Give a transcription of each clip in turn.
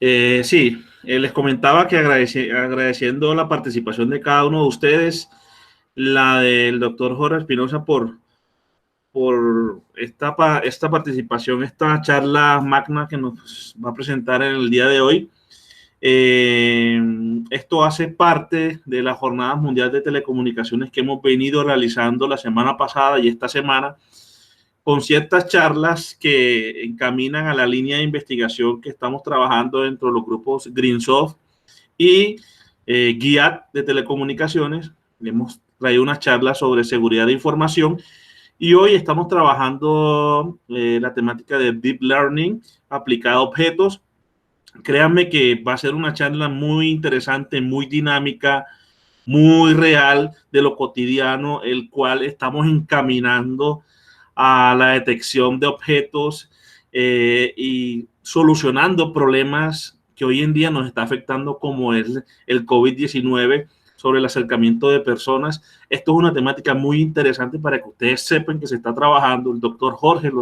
Sí, les comentaba que agradeciendo la participación de cada uno de ustedes, la del doctor Jorge Espinosa por esta participación, esta charla magna que nos va a presentar en el día de hoy. Esto hace parte de la Jornada Mundial de Telecomunicaciones que hemos venido realizando la semana pasada y esta semana, con ciertas charlas que encaminan a la línea de investigación que estamos trabajando dentro de los grupos Greensoft y GIAT de telecomunicaciones. Hemos traído unas charlas sobre seguridad de información y hoy estamos trabajando la temática de Deep Learning aplicada a objetos. Créanme que va a ser una charla muy interesante, muy dinámica, muy real de lo cotidiano, el cual estamos encaminando a la detección de objetos y solucionando problemas que hoy en día nos está afectando, como es el COVID-19, sobre el acercamiento de personas. Esto es una temática muy interesante para que ustedes sepan que se está trabajando. El doctor Jorge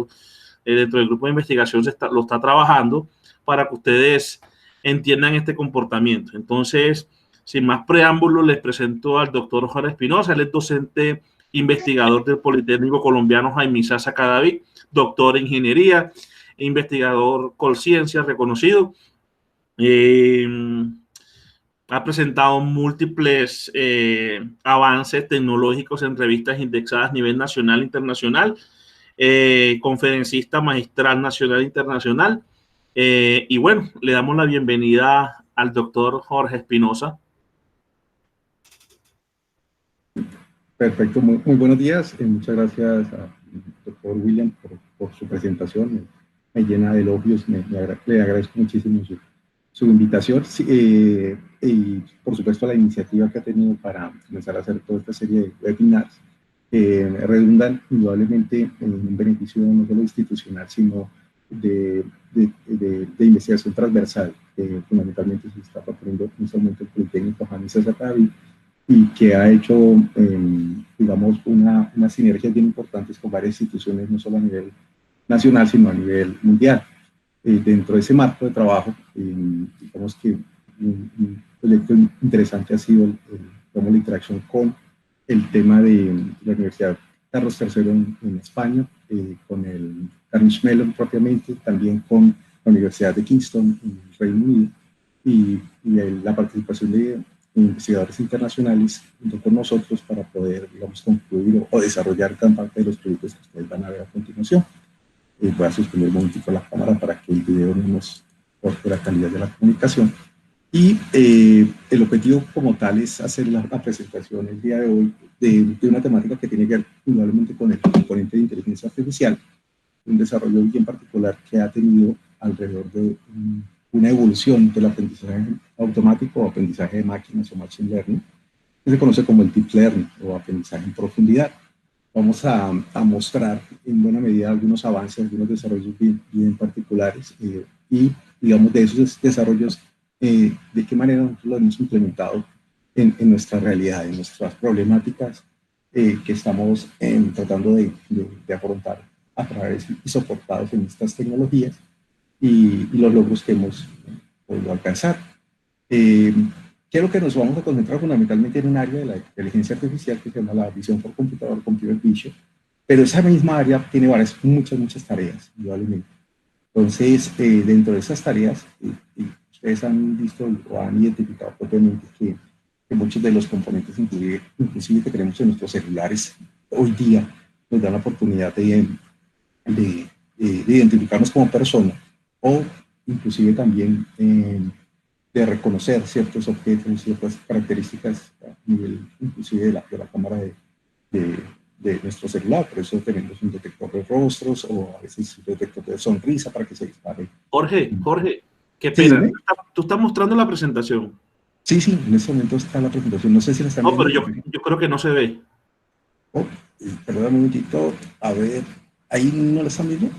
dentro del grupo de investigación lo está trabajando para que ustedes entiendan este comportamiento. Entonces, sin más preámbulos, les presento al doctor Jorge Espinosa. Él es docente investigador del Politécnico Colombiano Jaime Sasa Cadavid, doctor en ingeniería, investigador Colciencia reconocido. Ha presentado múltiples avances tecnológicos en revistas indexadas a nivel nacional e internacional, conferencista magistral nacional e internacional. Y bueno, le damos la bienvenida al doctor Jorge Espinosa. Perfecto, muy buenos días. Muchas gracias al doctor William por su presentación. Me llena de elogios, le agradezco muchísimo su invitación y por supuesto la iniciativa que ha tenido para comenzar a hacer toda esta serie de webinars. Redundan indudablemente en un beneficio no solo institucional, sino de investigación transversal, que fundamentalmente se está proponiendo en este momento el Politécnico Jaime Sasa Cadavid, y que ha hecho, digamos, unas sinergias bien importantes con varias instituciones, no solo a nivel nacional, sino a nivel mundial. Dentro de ese marco de trabajo, digamos que un proyecto interesante ha sido la interacción con el tema de la Universidad Carlos III en España, con el Carnegie Mellon propiamente, también con la Universidad de Kingston en el Reino Unido, y la participación de investigadores internacionales junto con nosotros para poder, digamos, concluir o desarrollar gran parte de los proyectos que ustedes van a ver a continuación. Voy a suspender un momentito la cámara para que el video no nos corte la calidad de la comunicación. Y el objetivo como tal es hacer la presentación el día de hoy de una temática que tiene que ver indudablemente con el componente de inteligencia artificial, un desarrollo bien particular que ha tenido alrededor de una evolución del aprendizaje automático o aprendizaje de máquinas o machine learning, que se conoce como el deep learning o aprendizaje en profundidad. Vamos a mostrar en buena medida algunos avances, algunos desarrollos bien particulares y, digamos, de esos desarrollos, de qué manera nosotros lo hemos implementado en nuestra realidad, en nuestras problemáticas que estamos tratando de afrontar a través y soportados en estas tecnologías y los logros que hemos podido alcanzar. ¿Qué es lo que nos vamos a concentrar fundamentalmente en un área de la inteligencia artificial que se llama la visión por computador, computer vision? Pero esa misma área tiene muchas tareas, indudablemente. Entonces, dentro de esas tareas, ustedes han visto o han identificado propiamente que muchos de los componentes, inclusive que tenemos en nuestros celulares hoy día, nos dan la oportunidad de identificarnos como persona o inclusive también de reconocer ciertos objetos, ciertas características a nivel inclusive de la cámara de nuestro celular. Por eso tenemos un detector de rostros o a veces un detector de sonrisa para que se dispare. Jorge, qué pena. Sí, ¿tú estás mostrando la presentación? Sí, en este momento está la presentación. No sé si la están viendo. No, pero yo creo que no se ve. Oh, perdón un momentito. A ver, ¿ahí no la están viendo?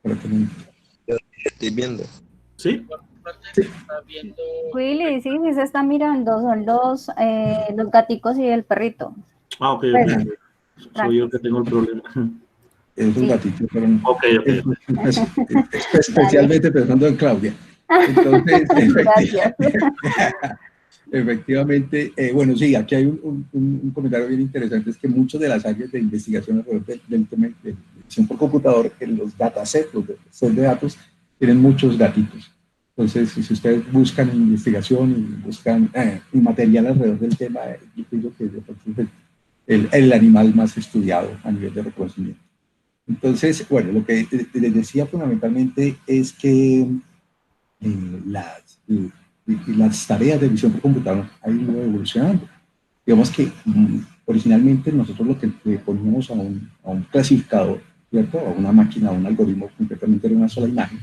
Yo estoy viendo. ¿Sí? Willy, sí, se está mirando, son los gaticos y el perrito. Ah, ok. Soy yo que tengo el problema. Es un gatito, pero no. Ok. Especialmente pensando en Claudia. Entonces, Gracias. efectivamente, bueno, sí, aquí hay un comentario bien interesante, es que muchas de las áreas de investigación alrededor del tema de edición por computador, en los datasets, los sets de datos, tienen muchos gatitos. Entonces, si ustedes buscan investigación y buscan material alrededor del tema, yo creo que es el animal más estudiado a nivel de reconocimiento. Entonces, bueno, lo que les decía fundamentalmente es que las tareas de visión por computador han ido evolucionando. Digamos que originalmente nosotros lo que le poníamos a un clasificador, ¿cierto? A una máquina, a un algoritmo, completamente era una sola imagen.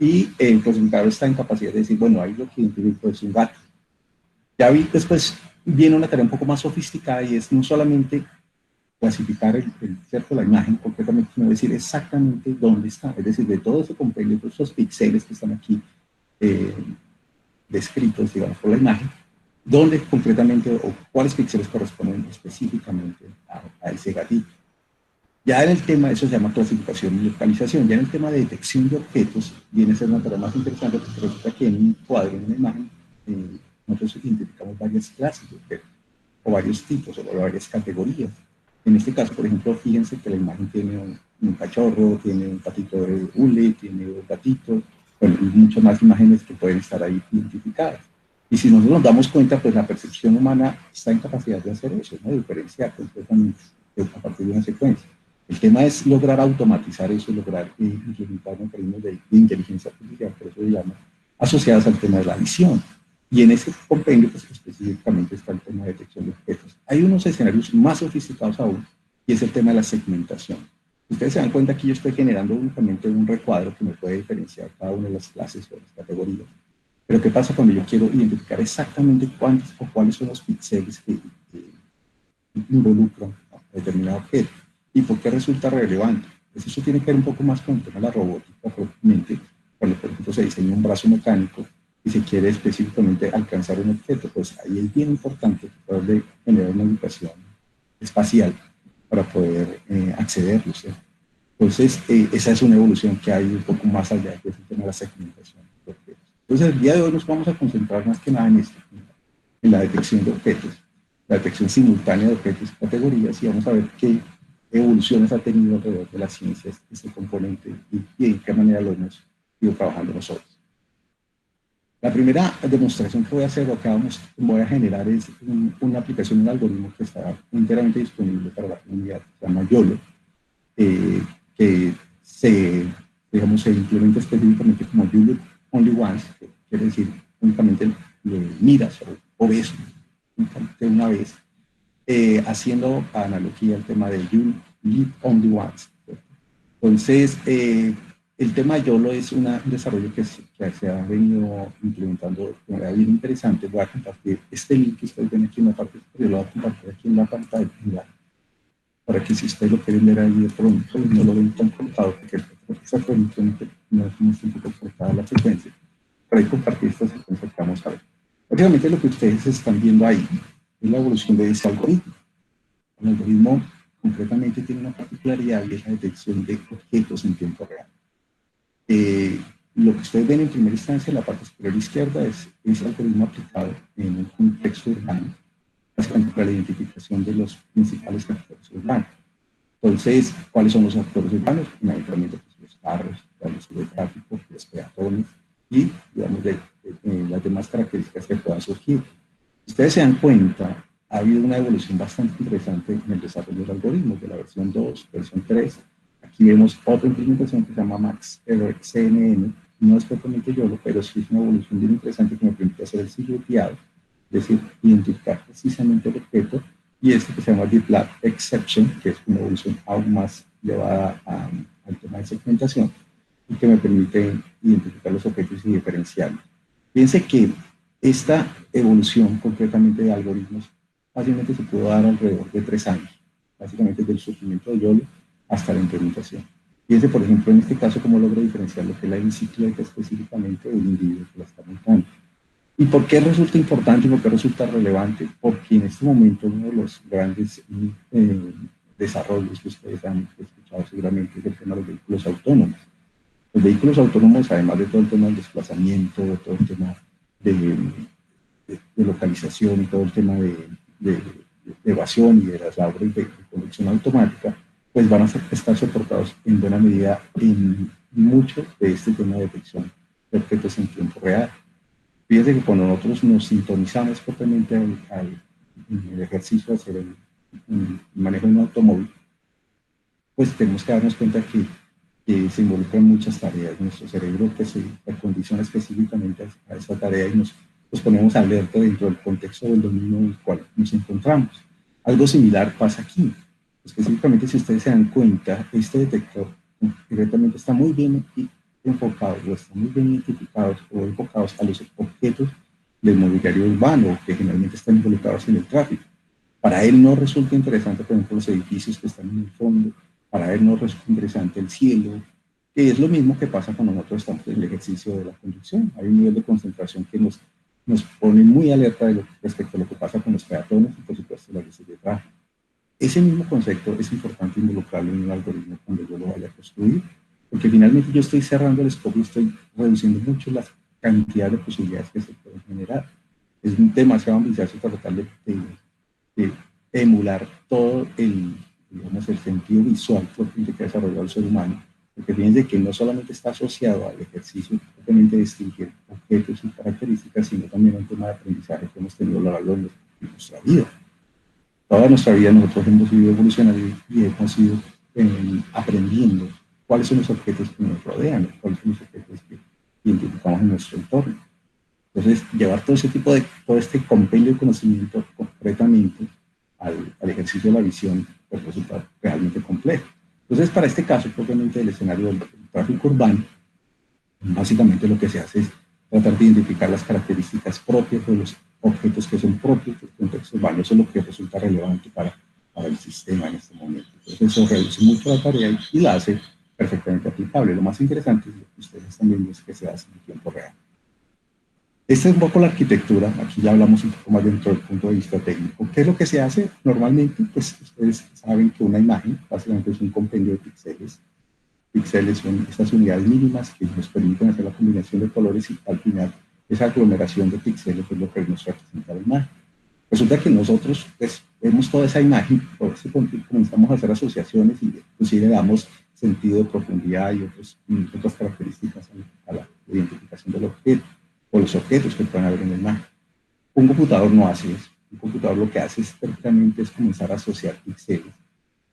Y el clasificador está en capacidad de decir, bueno, ahí lo que identifico es un gato. Ya vi, después viene una tarea un poco más sofisticada y es no solamente clasificar ¿cierto? La imagen completamente, sino decir exactamente dónde está. Es decir, de todo ese compendio, de esos píxeles que están aquí eh, descritos, digamos, por la imagen, dónde concretamente o cuáles píxeles corresponden específicamente a ese gatito. Ya en el tema, eso se llama clasificación y localización. Ya en el tema de detección de objetos, viene a ser una tarea más interesante porque resulta que en un cuadro, en una imagen, nosotros identificamos varias clases de objetos, o varios tipos, o varias categorías. En este caso, por ejemplo, fíjense que la imagen tiene un cachorro, tiene un patito de hule, tiene dos gatitos, bueno, y muchas más imágenes que pueden estar ahí identificadas. Y si nosotros nos damos cuenta, pues la percepción humana está en capacidad de hacer eso, ¿no? De diferenciar completamente a partir de una secuencia. El tema es lograr automatizar eso, lograr implementar mecanismos de inteligencia artificial, por eso digamos, asociadas al tema de la visión. Y en ese compendio, pues específicamente está el tema de detección de objetos. Hay unos escenarios más sofisticados aún, y es el tema de la segmentación. Ustedes se dan cuenta que yo estoy generando únicamente un recuadro que me puede diferenciar cada una de las clases o las categorías. Pero ¿qué pasa cuando yo quiero identificar exactamente cuántos o cuáles son los píxeles que involucran a determinado objeto? ¿Y por qué resulta relevante? Pues eso tiene que ver un poco más con el tema de la robótica propiamente. Cuando, por ejemplo, se diseña un brazo mecánico y se quiere específicamente alcanzar un objeto, pues ahí es bien importante poder generar una ubicación espacial para poder accederlo, ¿sí? Entonces, esa es una evolución que hay un poco más allá, que es el tema de la segmentación de objetos. Entonces, el día de hoy nos vamos a concentrar más que nada en esto, en la detección de objetos, la detección simultánea de objetos y categorías, y vamos a ver qué evoluciones ha tenido alrededor de las ciencias este componente y en qué manera lo hemos ido trabajando nosotros. La primera demostración que voy a hacer o que voy a generar es una aplicación, un algoritmo que está enteramente disponible para la comunidad, se llama YOLO, que digamos, se implementa específicamente como You Look Only Once, que quiere decir únicamente miras o ves únicamente una vez, haciendo analogía al tema de You Live Only Once. Entonces, el tema de YOLO es un desarrollo que se ha venido implementando de manera bien interesante. Voy a compartir este link que ustedes ven aquí en la parte superior, lo voy a compartir aquí en la pantalla, para que si ustedes lo quieren ver ahí de pronto, no lo ven tan cortado, porque exactamente no es un poco cortada la secuencia. Para compartir esta secuencia que vamos a ver. Básicamente lo que ustedes están viendo ahí es la evolución de ese algoritmo. El algoritmo concretamente tiene una particularidad y es la detección de objetos en tiempo real. Lo que ustedes ven en primera instancia en la parte superior izquierda es ese algoritmo aplicado en un contexto urbano, básicamente para la identificación de los principales actores urbanos. Entonces, ¿cuáles son los actores urbanos? Fundamentalmente pues, los carros, la luz de tráfico, los peatones y, digamos, las demás características que puedan surgir. Si ustedes se dan cuenta, ha habido una evolución bastante interesante en el desarrollo de algoritmos, de la versión 2, versión 3. Aquí vemos otra implementación que se llama MaxCNN, no es propiamente YOLO, pero sí es una evolución bien interesante que me permite hacer el ciclo guiado, es decir, identificar precisamente el objeto, y este que se llama Deep Lab Exception, que es una evolución aún más llevada al tema de segmentación, y que me permite identificar los objetos y diferenciarlos. Fíjense que esta evolución concretamente de algoritmos fácilmente se pudo dar alrededor de 3 años, básicamente desde el surgimiento de YOLO hasta la implementación. Fíjense, por ejemplo, en este caso, cómo logro diferenciar lo que es la bicicleta específicamente del individuo que la está montando. ¿Y por qué resulta importante y por qué resulta relevante? Porque en este momento uno de los grandes desarrollos que ustedes han escuchado seguramente es el tema de los vehículos autónomos. Los vehículos autónomos, además de todo el tema del desplazamiento, de todo el tema de, de localización y todo el tema de evasión y de las labores de conducción automática, pues van a estar soportados en buena medida en mucho de este tema de detección de objetos en tiempo real. Fíjense que cuando nosotros nos sintonizamos propiamente en el ejercicio de hacer el manejo de un automóvil, pues tenemos que darnos cuenta que se involucran muchas tareas. Nuestro cerebro que se acondiciona específicamente a esa tarea y nos ponemos alerta dentro del contexto del dominio en el cual nos encontramos. Algo similar pasa aquí. Específicamente, si ustedes se dan cuenta, este detector directamente está muy bien enfocado o está muy bien identificados o enfocados a los objetos del mobiliario urbano que generalmente están involucrados en el tráfico. Para él no resulta interesante, por ejemplo, los edificios que están en el fondo, para él no resulta interesante el cielo, que es lo mismo que pasa cuando nosotros estamos en el ejercicio de la conducción. Hay un nivel de concentración que nos pone muy alerta respecto a lo que pasa con los peatones y, por supuesto, las luces de tráfico. Ese mismo concepto es importante involucrarlo en un algoritmo cuando yo lo vaya a construir, porque finalmente yo estoy cerrando el scope y estoy reduciendo mucho la cantidad de posibilidades que se pueden generar. Es demasiado ambicioso tratar de emular todo digamos, el sentido visual que ha desarrollado el ser humano, porque fíjense que no solamente está asociado al ejercicio propiamente de distinguir objetos y características, sino también al tema de aprendizaje que hemos tenido a lo largo de nuestra vida. Toda nuestra vida nosotros hemos ido evolucionando y hemos ido aprendiendo cuáles son los objetos que nos rodean, cuáles son los objetos que identificamos en nuestro entorno. Entonces, llevar todo ese tipo todo este compendio de conocimiento concretamente al ejercicio de la visión, pues resulta realmente complejo. Entonces, para este caso, propiamente del escenario del tráfico urbano, básicamente lo que se hace es tratar de identificar las características propias de los objetos que son propios del contexto urbano. Eso es lo que resulta relevante para el sistema en este momento. Entonces, eso reduce mucho la tarea y la hace perfectamente aplicable. Lo más interesante es lo que ustedes están viendo es que se hace en tiempo real. Esta es un poco la arquitectura, aquí ya hablamos un poco más dentro del punto de vista técnico. ¿Qué es lo que se hace normalmente? Pues ustedes saben que una imagen básicamente es un compendio de píxeles. Píxeles son estas unidades mínimas que nos permiten hacer la combinación de colores y al final esa aglomeración de píxeles es lo que nos representa la imagen. Resulta que nosotros pues, vemos toda esa imagen, por eso comenzamos a hacer asociaciones y inclusive le damos sentido de profundidad y otras características a la identificación del objeto o los objetos que pueden haber en la imagen. Un computador no hace eso. Un computador lo que hace es prácticamente es comenzar a asociar píxeles,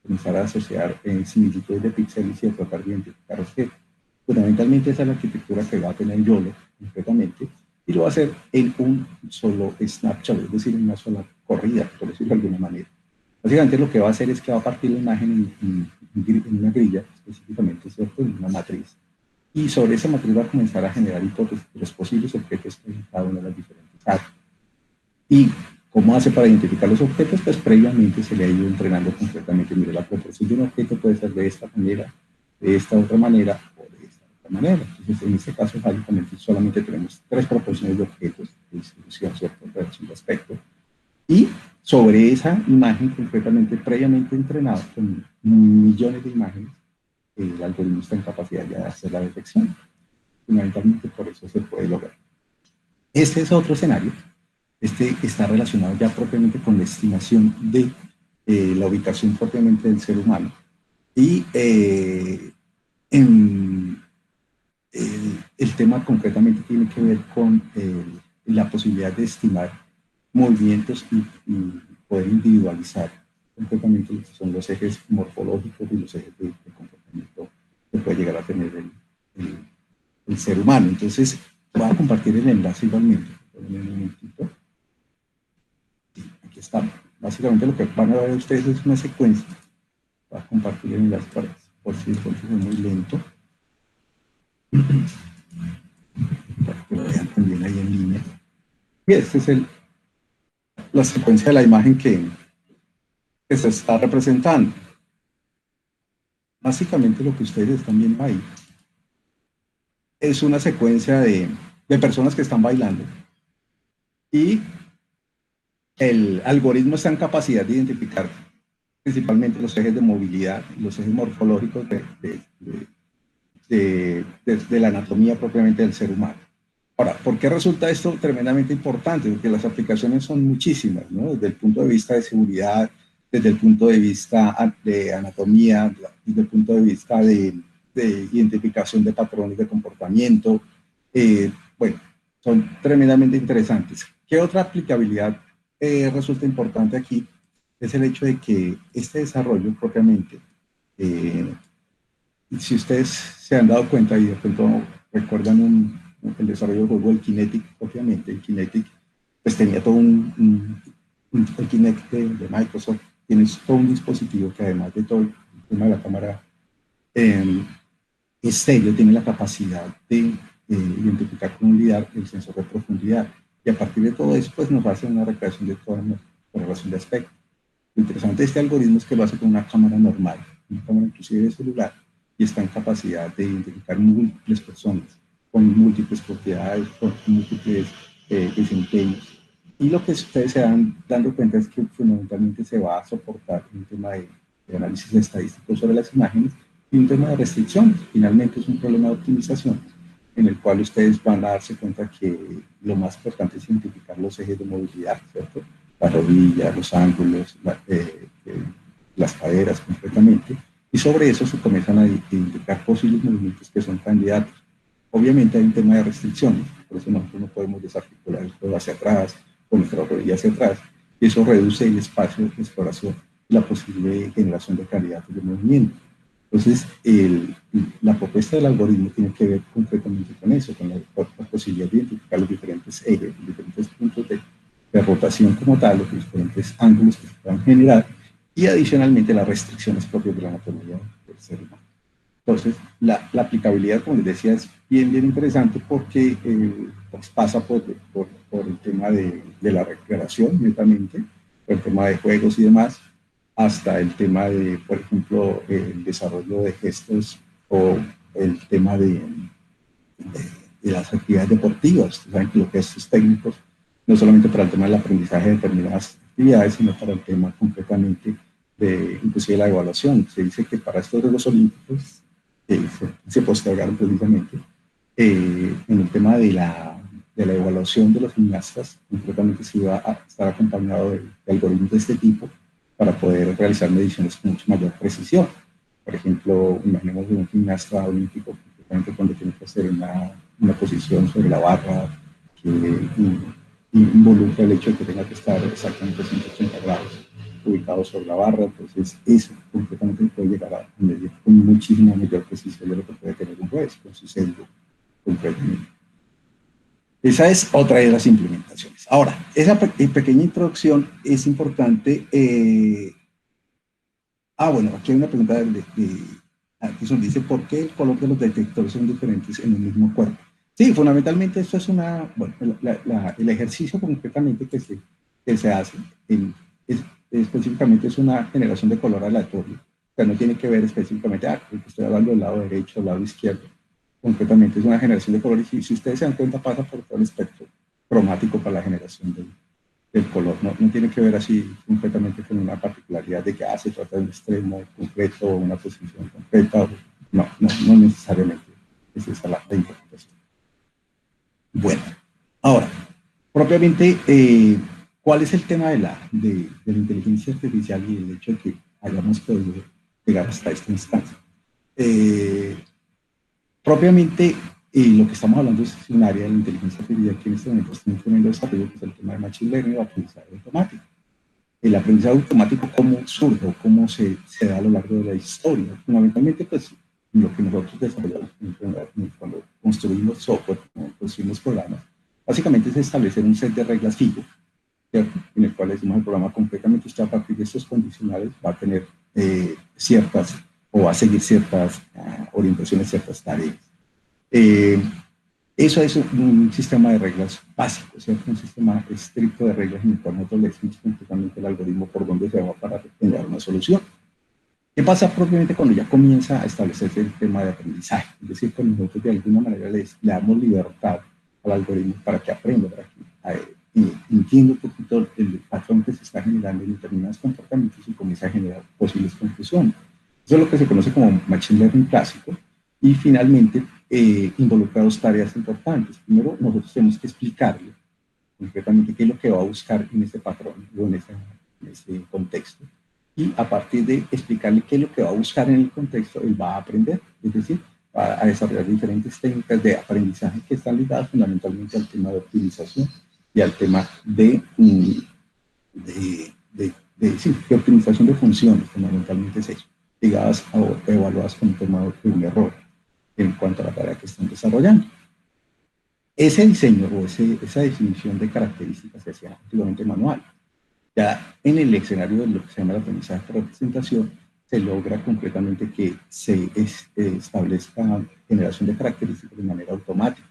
comenzar a asociar similitudes de píxeles y a tratar de identificar objetos. Fundamentalmente esa es la arquitectura que va a tener YOLO concretamente y lo va a hacer en un solo snapshot, es decir, en una sola corrida, por decirlo de alguna manera. Básicamente lo que va a hacer es que va a partir la imagen en una grilla, específicamente, ¿cierto?, en una matriz. Y sobre esa matriz va a comenzar a generar hipótesis de los posibles objetos que hay en cada una de las diferentes áreas. Y ¿cómo hace para identificar los objetos? Pues previamente se le ha ido entrenando concretamente. Mire, la proporción de un objeto puede ser de esta manera, de esta otra manera o de esta otra manera. Entonces, en este caso, básicamente solamente tenemos 3 proporciones de objetos de distribución, ¿cierto?, de aspecto. Y sobre esa imagen concretamente previamente entrenado con millones de imágenes, el algoritmo está en capacidad de hacer la detección. Fundamentalmente por eso se puede lograr. Este es otro escenario. Este está relacionado ya propiamente con la estimación de la ubicación propiamente del ser humano. Y el tema concretamente tiene que ver con la posibilidad de estimar movimientos y poder individualizar concretamente lo que son los ejes morfológicos y los ejes de comportamiento que puede llegar a tener el ser humano. Entonces, voy a compartir el enlace igualmente. Un momentito. Aquí está. Básicamente lo que van a ver ustedes es una secuencia. Voy a compartir el enlace por si es muy lento. Para que lo vean también ahí en línea. Y esta es la secuencia de la imagen que se está representando. Básicamente lo que ustedes están viendo ahí es una secuencia de personas que están bailando y el algoritmo está en capacidad de identificar principalmente los ejes de movilidad, los ejes morfológicos de de la anatomía propiamente del ser humano. Ahora, ¿por qué resulta esto tremendamente importante? Porque las aplicaciones son muchísimas, ¿no? Desde el punto de vista de seguridad, desde el punto de vista de anatomía, desde el punto de vista de identificación de patrones de comportamiento. Bueno, son tremendamente interesantes. ¿Qué otra aplicabilidad resulta importante aquí? Es el hecho de que este desarrollo propiamente, si ustedes se han dado cuenta y de pronto recuerdan el desarrollo del juego del Kinetic, obviamente el Kinetic pues tenía todo el Kinect de Microsoft, tienes todo un dispositivo que además de todo el tema de la cámara estéreo, tiene la capacidad de identificar con un LIDAR el sensor de profundidad, y a partir de todo eso pues nos va a hacer una recreación de toda la correlación de aspecto. Lo interesante de este algoritmo es que lo hace con una cámara normal, una cámara inclusive de celular, y está en capacidad de identificar múltiples personas, con múltiples propiedades, con múltiples desempeños. Y lo que ustedes se van dando cuenta es que fundamentalmente se va a soportar un tema de análisis estadístico sobre las imágenes y un tema de restricciones. Finalmente es un problema de optimización en el cual ustedes van a darse cuenta que lo más importante es identificar los ejes de movilidad, ¿cierto? La rodilla, los ángulos, las caderas concretamente, y sobre eso se comienzan a identificar posibles movimientos que son candidatos. Obviamente hay un tema de restricciones, por eso nosotros no podemos desarticular el codo hacia atrás, con nuestra rodilla hacia atrás, y eso reduce el espacio de exploración y la posible generación de candidatos de movimiento. Entonces, la propuesta del algoritmo tiene que ver concretamente con eso, con la posibilidad de identificar los diferentes ejes, los diferentes puntos de rotación como tal, los diferentes ángulos que se puedan generar, y adicionalmente las restricciones propias de la anatomía del ser humano. Entonces, la aplicabilidad, como les decía, es bien interesante porque pues pasa por el tema de la recreación, netamente, por el tema de juegos y demás, hasta el tema de, por ejemplo, el desarrollo de gestos o el tema de las actividades deportivas. Saben que los gestos técnicos, no solamente para el tema del aprendizaje de determinadas actividades, sino para el tema completamente de, inclusive la evaluación. Se dice que para estos Juegos Olímpicos se postergaron precisamente en el tema de la evaluación de los gimnastas, concretamente se iba a estar acompañado de algoritmos de este tipo para poder realizar mediciones con mucha mayor precisión. Por ejemplo, imaginemos un gimnasta olímpico cuando tiene que hacer una posición sobre la barra que involucra el hecho de que tenga que estar exactamente 180 grados ubicado sobre la barra. Entonces eso completamente puede llegar a medir con muchísima mayor precisión de lo que puede tener un juez con su sesgo completamente. Esa es otra de las implementaciones. Ahora, esa pequeña introducción es importante. Bueno, aquí hay una pregunta aquí nos dice, ¿por qué el color de los detectores son diferentes en el mismo cuerpo? Sí, fundamentalmente esto es el ejercicio concretamente que se hace, específicamente es una generación de color aleatorio. O sea, no tiene que ver específicamente, porque estoy hablando del lado derecho, del lado izquierdo. Concretamente es una generación de colores y si ustedes se dan cuenta pasa por todo el espectro cromático para la generación del color. No tiene que ver así concretamente con una particularidad de que se trata de un extremo concreto o una posición concreta. No necesariamente. Esa es la interpretación. Bueno, ahora, propiamente, ¿cuál es el tema de la inteligencia artificial y el hecho de que hayamos podido llegar hasta esta instancia? Propiamente, lo que estamos hablando es un área de la inteligencia artificial que en este momento está en tremendo desarrollo, que es el tema de Machine Learning o aprendizaje automático. El aprendizaje automático, ¿cómo surge o cómo se da a lo largo de la historia? Fundamentalmente, pues, lo que nosotros desarrollamos cuando construimos software, cuando construimos programas, básicamente es establecer un set de reglas fijo, ¿cierto? En el cual decimos el programa completamente usted a partir de estos condicionales va a tener ciertas, o va a seguir ciertas orientaciones, ciertas tareas. Eso es un sistema de reglas básico, ¿cierto? Un sistema estricto de reglas en el cual nosotros le decimos completamente el algoritmo por dónde se va para generar una solución. ¿Qué pasa propiamente cuando ya comienza a establecerse el tema de aprendizaje? Es decir, que nosotros de alguna manera le damos libertad al algoritmo para que aprenda, para que entienda un poquito el patrón que se está generando en determinados comportamientos y comienza a generar posibles conclusiones. Eso es lo que se conoce como Machine Learning clásico, Y finalmente, involucra dos tareas importantes. Primero, nosotros tenemos que explicarle concretamente qué es lo que va a buscar en ese patrón o en ese contexto. Y a partir de explicarle qué es lo que va a buscar en el contexto, él va a aprender, es decir, va a desarrollar diferentes técnicas de aprendizaje que están ligadas fundamentalmente al tema de optimización y al tema de optimización de funciones, fundamentalmente es eso, ligadas o evaluadas con un tema de un error en cuanto a la tarea que están desarrollando. Ese diseño o esa definición de características se hacía antiguamente manual. Ya en el escenario de lo que se llama el aprendizaje por representación, se logra concretamente que se establezca generación de características de manera automática.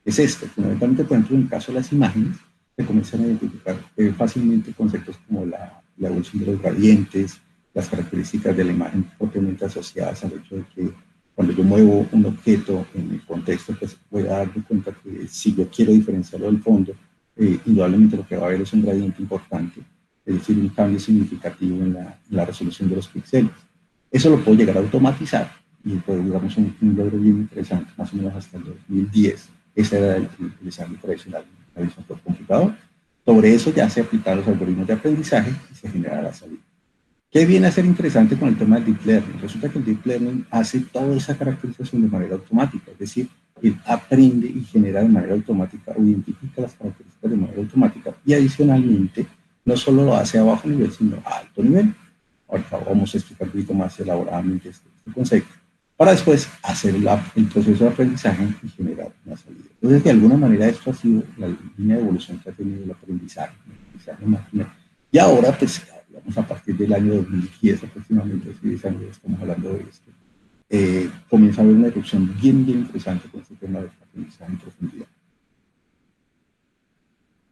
Es esto, fundamentalmente, por ejemplo, en el caso de las imágenes, se comienzan a identificar fácilmente conceptos como la evolución de los gradientes, las características de la imagen propiamente asociadas al hecho de que cuando yo muevo un objeto en el contexto, pues voy a darme cuenta que si yo quiero diferenciarlo del fondo, indudablemente lo que va a haber es un gradiente importante, es decir, un cambio significativo en la resolución de los píxeles. Eso lo puedo llegar a automatizar y pues, digamos un logro bien interesante, más o menos hasta el 2010. Ese era el desarrollo tradicional de la visión por computador. Sobre eso ya se aplicaron los algoritmos de aprendizaje y se genera la salida. ¿Qué viene a ser interesante con el tema del Deep Learning? Resulta que el Deep Learning hace toda esa caracterización de manera automática, es decir, él aprende y genera de manera automática o identifica las características de manera automática y adicionalmente no solo lo hace a bajo nivel, sino a alto nivel. Ahorita vamos a explicar un poquito más elaboradamente este concepto, para después hacer el proceso de aprendizaje y generar una salida. Entonces, de alguna manera, esto ha sido la línea de evolución que ha tenido el aprendizaje máquina. Y ahora, pues, digamos, a partir del año 2010, aproximadamente, hace 10 años, estamos hablando de esto, comienza a haber una erupción bien interesante con este tema de aprendizaje en profundidad.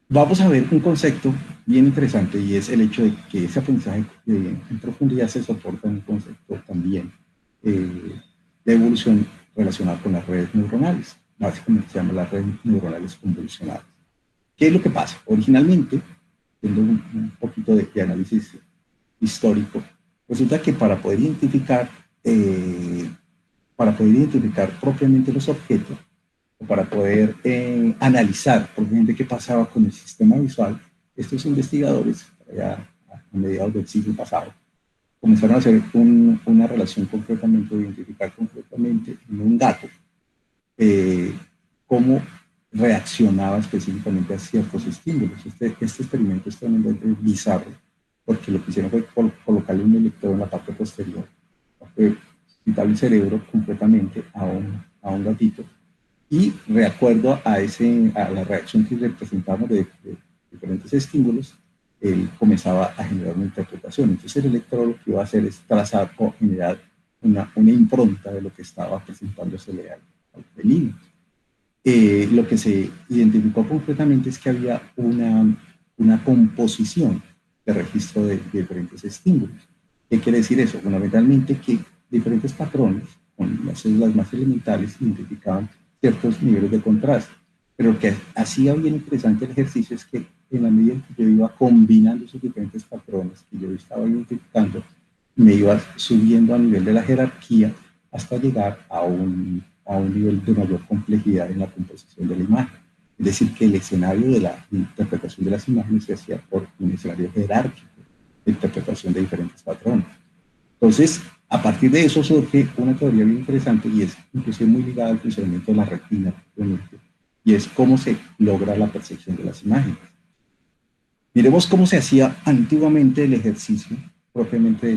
Vamos a ver un concepto bien interesante y es el hecho de que ese aprendizaje en profundidad se soporta en un concepto también de evolución relacionada con las redes neuronales. Básicamente se llama las redes neuronales convolucionadas. ¿Qué es lo que pasa? Originalmente, viendo un poquito de análisis histórico, resulta que para poder identificar propiamente los objetos, o para poder analizar propiamente qué pasaba con el sistema visual, estos investigadores, ya a mediados del siglo pasado, comenzaron a hacer una relación concretamente, de identificar concretamente en un gato cómo reaccionaba específicamente a ciertos estímulos. Este experimento es tremendamente bizarro, porque lo que hicieron fue colocarle un electrodo en la parte posterior, quitarle el cerebro completamente a un gatito, y de acuerdo a la reacción que representamos de diferentes estímulos, él comenzaba a generar una interpretación. Entonces el electrodo lo que iba a hacer es trazar o generar una impronta de lo que estaba presentándose al felino. Lo que se identificó concretamente es que había una composición de registro de diferentes estímulos. ¿Qué quiere decir eso? Fundamentalmente que diferentes patrones, con las células más elementales, identificaban ciertos niveles de contraste. Pero lo que hacía bien interesante el ejercicio es que en la medida en que yo iba combinando esos diferentes patrones que yo estaba identificando, me iba subiendo a nivel de la jerarquía hasta llegar a un nivel de mayor complejidad en la composición de la imagen. Es decir, que el escenario de la interpretación de las imágenes se hacía por un escenario jerárquico de interpretación de diferentes patrones. Entonces, a partir de eso surge una teoría bien interesante y es inclusive muy ligada al funcionamiento de la retina, y es cómo se logra la percepción de las imágenes. Miremos cómo se hacía antiguamente el ejercicio propiamente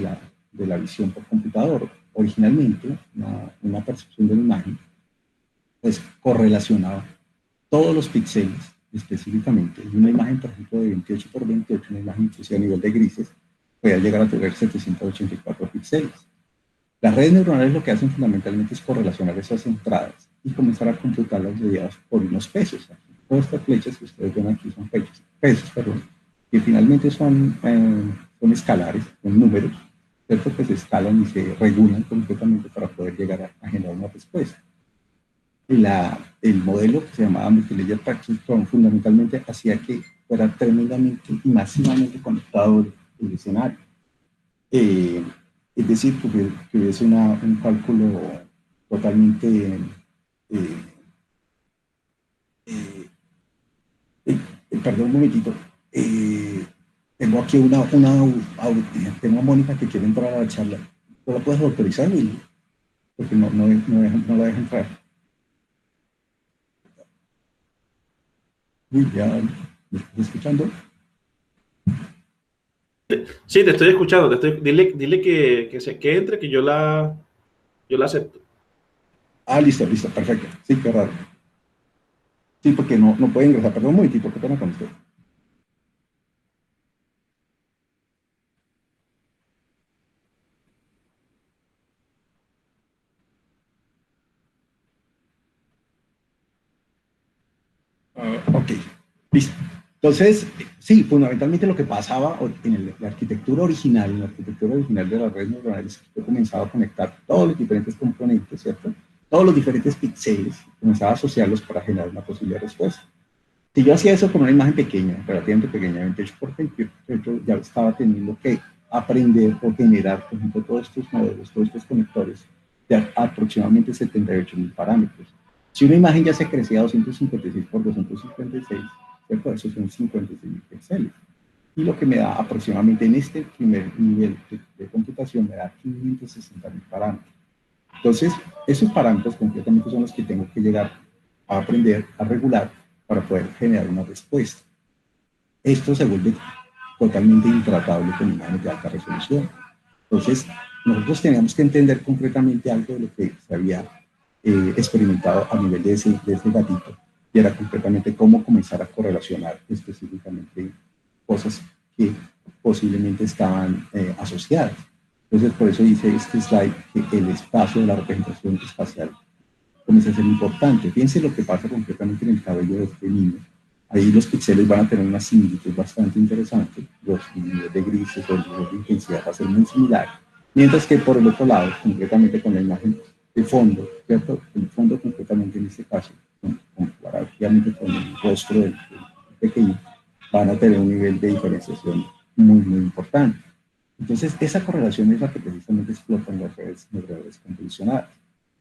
de la visión por computador. Originalmente, una percepción de la imagen pues correlacionaba todos los píxeles específicamente. Una imagen, por ejemplo, de 28 por 28, una imagen inclusive a nivel de grises, podía llegar a tener 784 píxeles. Las redes neuronales lo que hacen fundamentalmente es correlacionar esas entradas y comenzar a computarlas mediadas por unos pesos. Todas estas flechas que ustedes ven aquí son pesos, que finalmente son escalares, son números, ¿cierto? Que se escalan y se regulan completamente para poder llegar a generar una respuesta. El modelo que se llamaba Multilayer Parkinson fundamentalmente hacía que fuera tremendamente y masivamente conectado el escenario. Es decir, que hubiese un cálculo totalmente, perdón un momentito, tengo aquí tengo a Mónica que quiere entrar a la charla. ¿Tú la puedes autorizar, Willy? Porque no la deja entrar. William, ¿me estás escuchando? Sí, te estoy escuchando. Dile que entre, que yo la acepto. Ah, listo, perfecto. Sí, qué raro. Sí, porque no puede ingresar. Perdón un momentito, qué pena con usted. Ok, listo. Entonces, sí, fundamentalmente lo que pasaba en la arquitectura original, de las redes neuronales, yo comenzaba a conectar todos los diferentes componentes, ¿cierto? Todos los diferentes píxeles, comenzaba a asociarlos para generar una posible respuesta. Si yo hacía eso con una imagen pequeña, relativamente pequeña, 28 por 28, ya estaba teniendo que aprender o generar, por ejemplo, todos estos modelos, todos estos conectores de aproximadamente 78.000 parámetros. Si una imagen ya se crecía a 256 por 256, ¿cierto? Esos son 56.000 píxeles. Y lo que me da aproximadamente en este primer nivel de computación me da 560.000 parámetros. Entonces, esos parámetros concretamente son los que tengo que llegar a aprender a regular para poder generar una respuesta. Esto se vuelve totalmente intratable con imágenes de alta resolución. Entonces, nosotros teníamos que entender concretamente algo de lo que se había experimentado a nivel de ese gatito, y era concretamente cómo comenzar a correlacionar específicamente cosas que posiblemente estaban asociadas. Entonces, por eso hice este slide, que el espacio de la representación espacial comienza a ser importante. Fíjense lo que pasa concretamente en el cabello de este niño. Ahí los píxeles van a tener una similitud bastante interesante. Los niveles de grises o el nivel de intensidad va a ser muy similar. Mientras que por el otro lado, concretamente con la imagen de fondo, ¿cierto? El fondo concretamente en este caso, comparativamente con el rostro del pequeño, van a tener un nivel de diferenciación muy importante. Entonces, esa correlación es la que precisamente explota en las redes neuronales convolucionadas.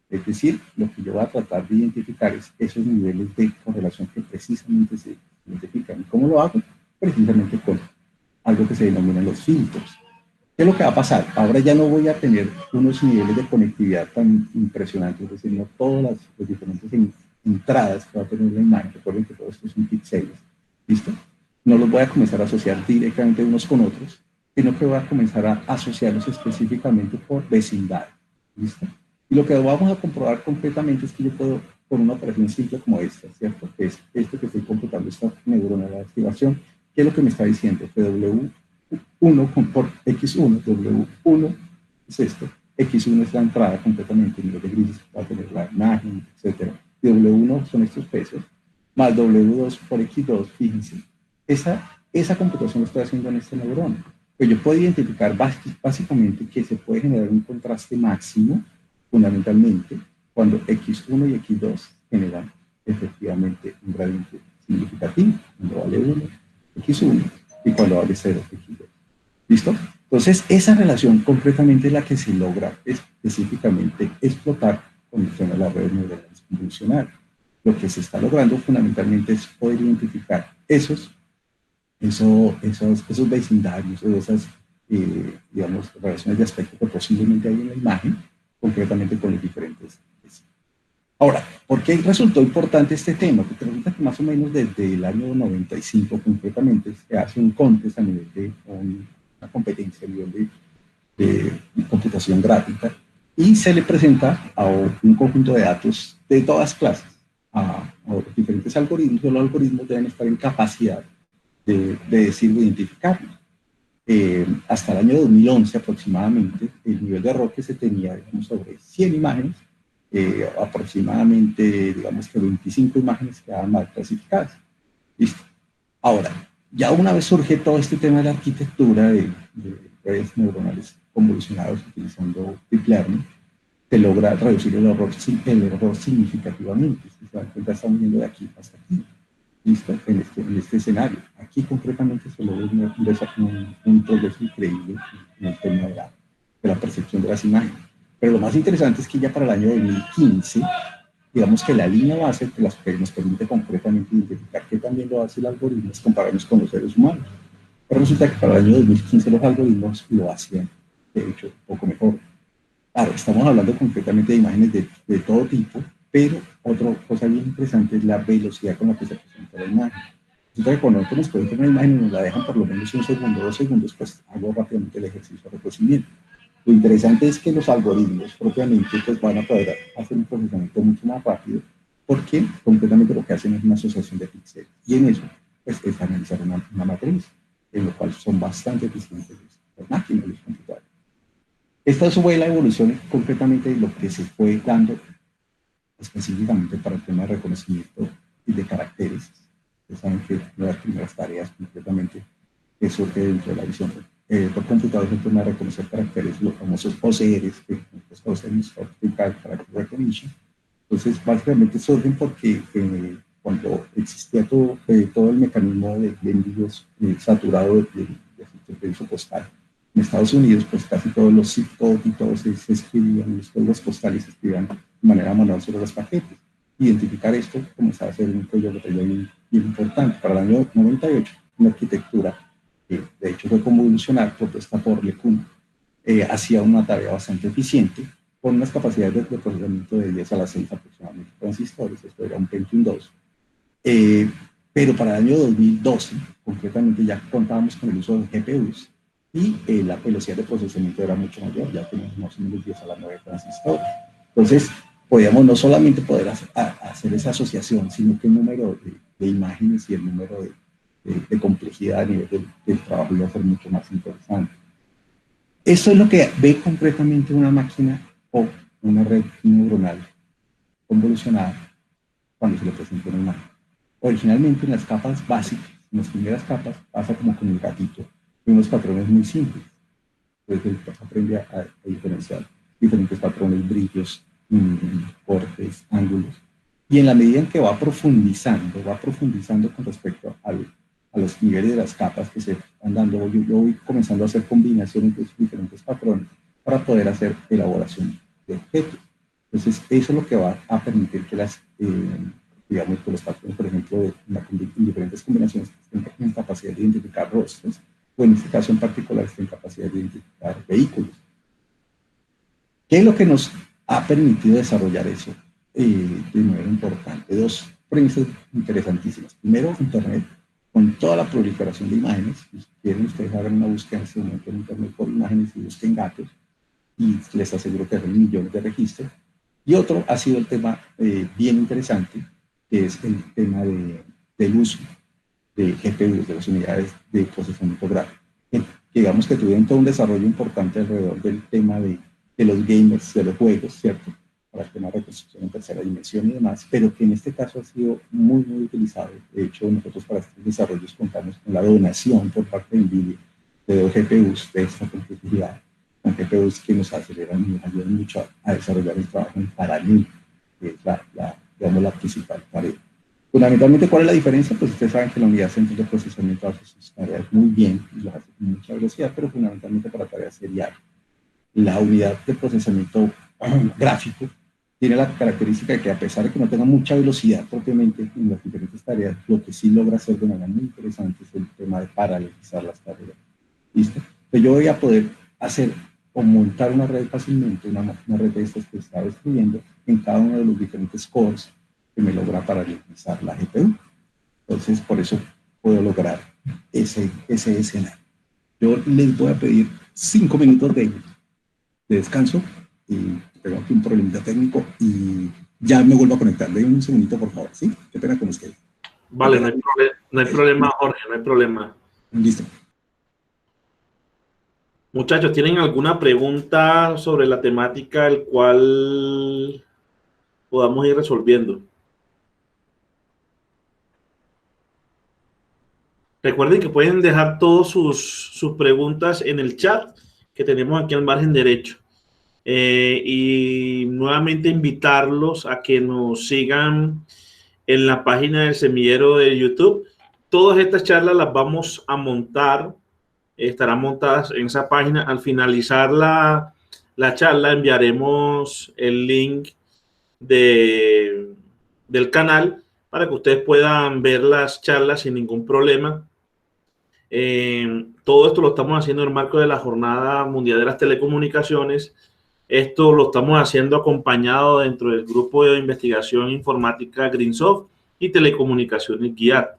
Es decir, lo que yo voy a tratar de identificar es esos niveles de correlación que precisamente se identifican. ¿Cómo lo hago? Precisamente con algo que se denominan los filtros. ¿Qué es lo que va a pasar? Ahora ya no voy a tener unos niveles de conectividad tan impresionantes, es decir, no todas las diferentes entradas que va a tener la imagen. Recuerden que todo esto son píxeles. ¿Listo? No los voy a comenzar a asociar directamente unos con otros, sino que voy a comenzar a asociarlos específicamente por vecindad. ¿Listo? Y lo que vamos a comprobar completamente es que yo puedo, con una operación simple como esta, ¿cierto? Que es esto que estoy computando, esta neurona de activación, ¿qué es lo que me está diciendo? Que W1 por X1, W1 es esto, X1 es la entrada completamente, el nivel de grises que va a tener la imagen, etc. Y W1 son estos pesos, más W2 por X2, fíjense. Esa computación la estoy haciendo en este neurona. Pues yo puedo identificar básicamente que se puede generar un contraste máximo fundamentalmente cuando X1 y X2 generan efectivamente un gradiente significativo, cuando vale 1, X1, y cuando vale 0, X2. ¿Listo? Entonces, esa relación concretamente es la que se logra específicamente explotar con las redes neuronales convolucionales. Lo que se está logrando fundamentalmente es poder identificar esos vecindarios o esas, digamos, relaciones de aspecto que posiblemente hay en la imagen, concretamente con los diferentes. Ahora, ¿por qué resultó importante este tema? Porque resulta que más o menos desde el año 95 concretamente se hace un contest a nivel de una competencia a nivel de computación gráfica y se le presenta a un conjunto de datos de todas clases, a los diferentes algoritmos, y los algoritmos deben estar en capacidad de decir o identificarlo. Hasta el año 2011 aproximadamente, el nivel de error que se tenía, digamos, sobre 100 imágenes, aproximadamente, digamos que 25 imágenes quedaban mal clasificadas. Listo. Ahora, ya una vez surge todo este tema de la arquitectura de redes neuronales convolucionadas utilizando Deep Learning, se logra reducir el error significativamente. Si se dan cuenta, estamos viendo de aquí hasta aquí. ¿Listo? En este escenario. Aquí concretamente se logra un progreso increíble en el tema de la percepción de las imágenes. Pero lo más interesante es que ya para el año 2015, digamos que la línea base que nos permite concretamente identificar qué también lo hace el algoritmo es compararnos con los seres humanos. Pero resulta que para el año 2015 los algoritmos lo hacían, de hecho, un poco mejor. Claro, estamos hablando concretamente de imágenes de todo tipo, pero otra cosa bien interesante es la velocidad con la que se presenta la imagen. Resulta que cuando nosotros nos presentan una imagen y nos la dejan por lo menos 1 segundo, 2 segundos, pues hago rápidamente el ejercicio de reconocimiento. Lo interesante es que los algoritmos propiamente pues, van a poder hacer un procesamiento mucho más rápido, porque concretamente lo que hacen es una asociación de píxeles. Y en eso pues, es analizar una matriz, en lo cual son bastante eficientes las máquinas, los computadores. Esta fue la evolución concretamente de lo que se fue dando específicamente para el tema de reconocimiento de caracteres. Ustedes saben que una de las primeras tareas concretamente que surge dentro de la visión por computador es el tema de reconocer caracteres, los famosos OCRs, que nosotros conocemos, Optical Character Recognition. Entonces, básicamente surgen porque cuando existía todo el mecanismo de envíos saturado de servicio postal en Estados Unidos, pues casi todos los zip codes y todos se escribían, los códigos postales se escribían de manera manual sobre los paquetes. Identificar esto comenzaba a ser un proyecto bien importante. Para el año 98, una arquitectura que de hecho fue convolucional, propuesta por LeCun, hacía una tarea bastante eficiente, con unas capacidades de procesamiento de 10 a la 6 aproximadamente transistores, esto era un Pentium 2. Pero para el año 2012, concretamente ya contábamos con el uso de GPUs y la velocidad de procesamiento era mucho mayor, ya teníamos más o menos 10 a la 9 transistores. Entonces, podíamos no solamente poder hacer esa asociación, sino que el número de imágenes y el número de complejidad a nivel del trabajo iba a ser mucho más interesante. Eso es lo que ve concretamente una máquina o una red neuronal convolucionada cuando se le presenta una imagen. Originalmente en las capas básicas, en las primeras capas, pasa como con el gatito, de unos patrones muy simples. Entonces él aprende a diferenciar diferentes patrones, brillos, cortes, ángulos. Y en la medida en que va profundizando con respecto a los niveles de las capas que se van dando, yo voy comenzando a hacer combinaciones de diferentes patrones para poder hacer elaboración de objetos. Entonces, eso es lo que va a permitir que digamos, que los patrones, por ejemplo, en diferentes combinaciones estén en capacidad de identificar rostros, o en este caso en particular estén en capacidad de identificar vehículos. ¿Qué es lo que nos ha permitido desarrollar eso? De manera importante, dos premisas interesantísimas. Primero, Internet, con toda la proliferación de imágenes. Si quieren, ustedes hagan una búsqueda en este momento en Internet por imágenes y busquen gatos, y les aseguro que hay millones de registros. Y otro ha sido el tema bien interesante, que es el tema del uso de GPUs, de las unidades de procesamiento gráfico. Digamos que tuvieron todo un desarrollo importante alrededor del tema de los gamers, de los juegos, ¿cierto? Para el tema de reconstrucción en tercera dimensión y demás, pero que en este caso ha sido muy, muy utilizado. De hecho, nosotros para estos desarrollos contamos con la donación por parte de NVIDIA de 2 GPUs de esta complejidad, con GPUs que nos aceleran y nos ayudan mucho a desarrollar el trabajo en paralelo, que es digamos, la principal tarea. Fundamentalmente, ¿cuál es la diferencia? Pues ustedes saben que la unidad central de procesamiento hace sus tareas muy bien y las hace con mucha velocidad, pero fundamentalmente para tareas seriales. La unidad de procesamiento gráfico tiene la característica de que a pesar de que no tenga mucha velocidad propiamente en las diferentes tareas, lo que sí logra hacer de manera muy interesante es el tema de paralelizar las tareas. ¿Listo? Entonces yo voy a poder hacer o montar una red fácilmente, una red de estas que estaba escribiendo en cada uno de los diferentes cores que me logra paralelizar la GPU. Entonces, por eso puedo lograr ese escenario. Yo les voy a pedir 5 minutos de descanso y tengo aquí un problemita técnico y ya me vuelvo a conectar. Denme un segundito, por favor, ¿sí? Qué pena con ustedes. Vale, no hay problema, Jorge, no hay problema. Listo. Muchachos, ¿tienen alguna pregunta sobre la temática el cual podamos ir resolviendo? Recuerden que pueden dejar todas sus preguntas en el chat que tenemos aquí al margen derecho. Y nuevamente invitarlos a que nos sigan en la página del Semillero de YouTube. Todas estas charlas las vamos a montar, estarán montadas en esa página. Al finalizar la la charla, enviaremos el link del canal para que ustedes puedan ver las charlas sin ningún problema. Todo esto lo estamos haciendo en el marco de la Jornada Mundial de las Telecomunicaciones. Esto lo estamos haciendo acompañado dentro del grupo de investigación informática Greensoft y Telecomunicaciones GIAT.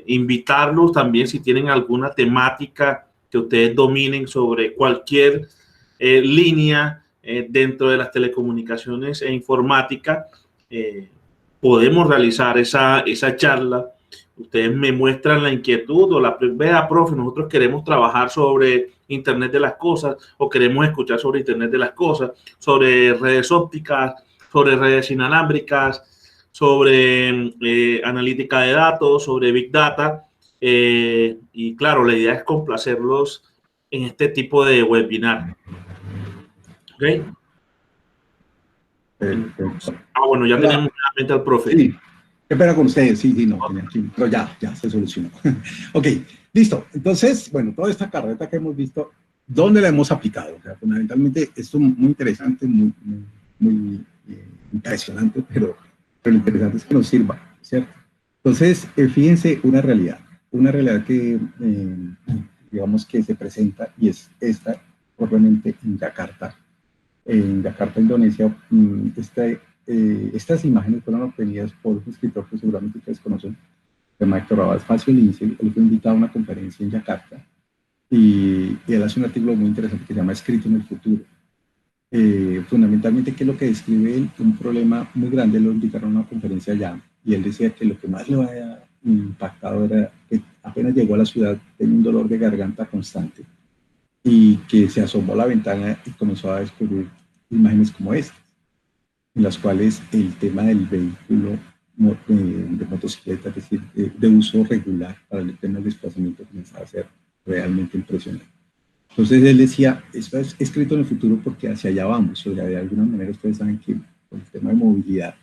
Invitarlos también, si tienen alguna temática que ustedes dominen sobre cualquier línea dentro de las telecomunicaciones e informática, podemos realizar esa charla. Ustedes me muestran la inquietud o la vea, profe, nosotros queremos trabajar sobre Internet de las cosas o queremos escuchar sobre Internet de las cosas, sobre redes ópticas, sobre redes inalámbricas, sobre analítica de datos, sobre Big Data. Y claro, la idea es complacerlos en este tipo de webinar. ¿Ok? Perfecto. Bueno, ya tenemos nuevamente al profe. Sí, qué pena con ustedes, sí, no, tenía aquí, pero ya se solucionó. Ok, listo. Entonces, bueno, toda esta carreta que hemos visto, ¿dónde la hemos aplicado? O sea, fundamentalmente, esto es muy interesante, muy impresionante, pero lo interesante es que nos sirva, ¿cierto? Entonces, fíjense una realidad que, digamos, que se presenta y es esta, propiamente en Yakarta. En Yakarta, Indonesia, estas imágenes fueron obtenidas por un escritor que seguramente ustedes conocen, de Héctor Abad Facio-Lince. Él fue invitado a una conferencia en Yakarta y él hace un artículo muy interesante que se llama Escrito en el futuro. Fundamentalmente, ¿qué es lo que describe él? Un problema muy grande. Lo invitaron a una conferencia allá y él decía que lo que más lo había impactado era que apenas llegó a la ciudad tenía un dolor de garganta constante y que se asomó a la ventana y comenzó a descubrir imágenes como estas, en las cuales el tema del vehículo de motocicleta, es decir, de uso regular para el tema del desplazamiento, comenzaba a ser realmente impresionante. Entonces él decía, esto es escrito en el futuro porque hacia allá vamos. O sea, de alguna manera ustedes saben que con el tema de movilidad,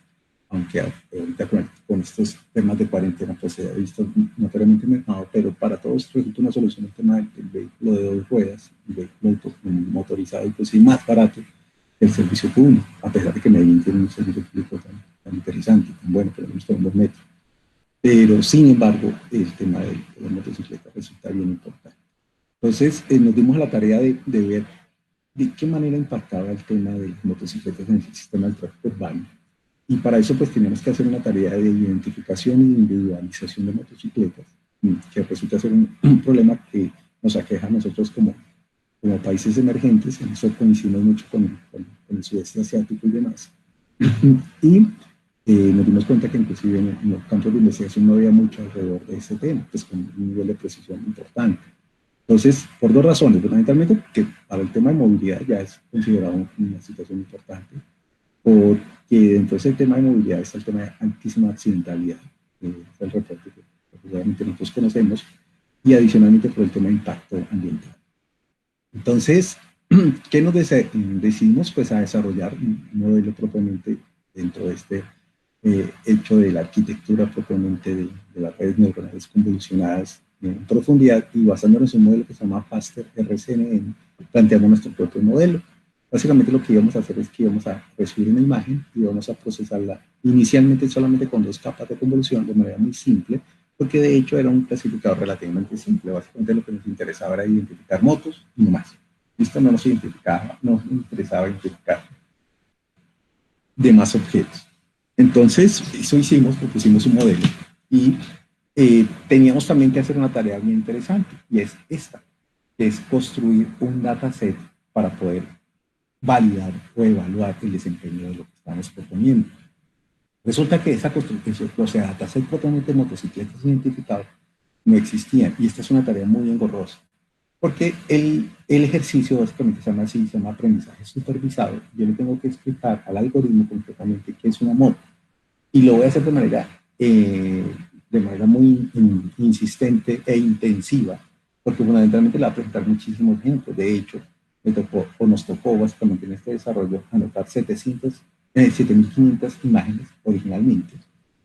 aunque ahorita con estos temas de cuarentena pues se ha visto notoriamente mercado, pero para todos resulta una solución el tema del vehículo de 2 ruedas, el vehículo motorizado y pues sí más barato el servicio público, a pesar de que Medellín tiene un servicio público tan interesante, tan bueno, que lo hemos tenido en los metros. Pero sin embargo, el tema de la motocicleta resulta bien importante. Entonces nos dimos a la tarea de ver de qué manera impactaba el tema de las motocicletas en el sistema del tráfico urbano. Y para eso pues teníamos que hacer una tarea de identificación y de individualización de motocicletas, que resulta ser un problema que nos aqueja a nosotros como países emergentes. En eso coincidimos mucho con el sudeste asiático y demás. Y nos dimos cuenta que inclusive en los campos de investigación no había mucho alrededor de ese tema, pues con un nivel de precisión importante. Entonces, por 2 razones, fundamentalmente, que para el tema de movilidad ya es considerado una situación importante, porque dentro de ese tema de movilidad está el tema de altísima accidentalidad, es el reporte que probablemente nosotros conocemos, y adicionalmente por el tema de impacto ambiental. Entonces, ¿qué nos decidimos? Pues a desarrollar un modelo propiamente dentro de este hecho de la arquitectura propiamente de las redes neuronales convolucionadas en profundidad, y basándonos en un modelo que se llama FASTER RCNN, planteamos nuestro propio modelo. Básicamente lo que íbamos a hacer es que íbamos a recibir una imagen y íbamos a procesarla inicialmente solamente con 2 capas de convolución de manera muy simple, porque de hecho era un clasificador relativamente simple. Básicamente lo que nos interesaba era identificar motos y no más. Esto no nos interesaba identificar demás objetos. Entonces, eso hicimos, propusimos un modelo y teníamos también que hacer una tarea bien interesante, y es esta, que es construir un dataset para poder validar o evaluar el desempeño de lo que estamos proponiendo. Resulta que esa construcción, o sea, dataset propiamente de motocicletas identificados, no existía, y esta es una tarea muy engorrosa, porque el ejercicio básicamente se llama así, se llama aprendizaje supervisado. Yo le tengo que explicar al algoritmo concretamente qué es una moto, y lo voy a hacer de manera muy insistente e intensiva, porque fundamentalmente le va a presentar muchísimos ejemplos. De hecho, nos tocó básicamente en este desarrollo anotar 7.500 imágenes originalmente.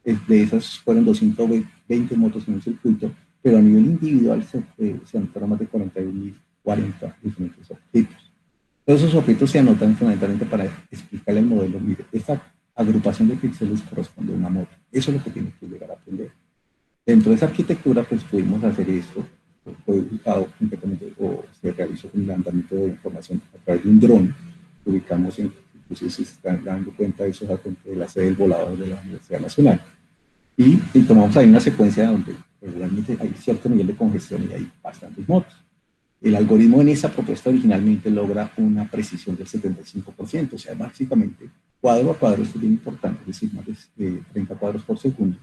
De esas fueron 220 motos en el circuito, pero a nivel individual se anotaron más de 41.040 diferentes objetos. Todos esos objetos se anotan fundamentalmente para explicarle al modelo, mire, esta agrupación de píxeles corresponde a una moto. Eso es lo que tiene que llegar a aprender. Dentro de esa arquitectura, pues pudimos hacer esto, fue ubicado completamente, o se realizó con el levantamiento de información a través de un dron, que ubicamos en, pues si se están dando cuenta de eso, de la sede del volador de la Universidad Nacional. Y tomamos ahí una secuencia donde regularmente hay cierto nivel de congestión y hay bastantes motos. El algoritmo en esa propuesta originalmente logra una precisión del 75%, o sea, básicamente cuadro a cuadro, esto es bien importante, es decir, más de 30 cuadros por segundo,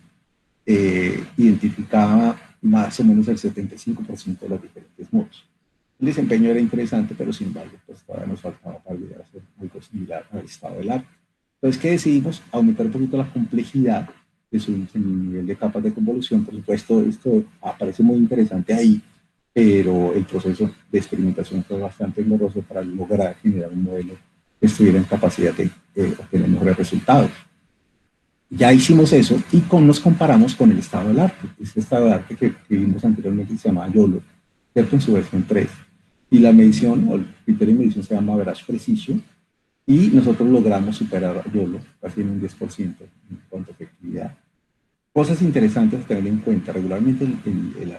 identificaba más o menos el 75% de las diferentes motos. El desempeño era interesante, pero sin embargo, pues todavía nos faltaba para llegar a hacer algo similar al estado del arte. Entonces, ¿qué decidimos? Aumentar un poquito la complejidad de su nivel de capas de convolución. Por supuesto, esto aparece muy interesante ahí, pero el proceso de experimentación fue bastante engorroso para lograr generar un modelo que estuviera en capacidad de obtener mejores resultados. Ya hicimos eso y nos comparamos con el estado del arte. Este estado del arte que vimos anteriormente se llama YOLO, ¿cierto? En su versión 3. Y la medición, o el criterio de medición se llama Average Precision, y nosotros logramos superar a YOLO casi en un 10% en cuanto a efectividad. Cosas interesantes a tener en cuenta. Regularmente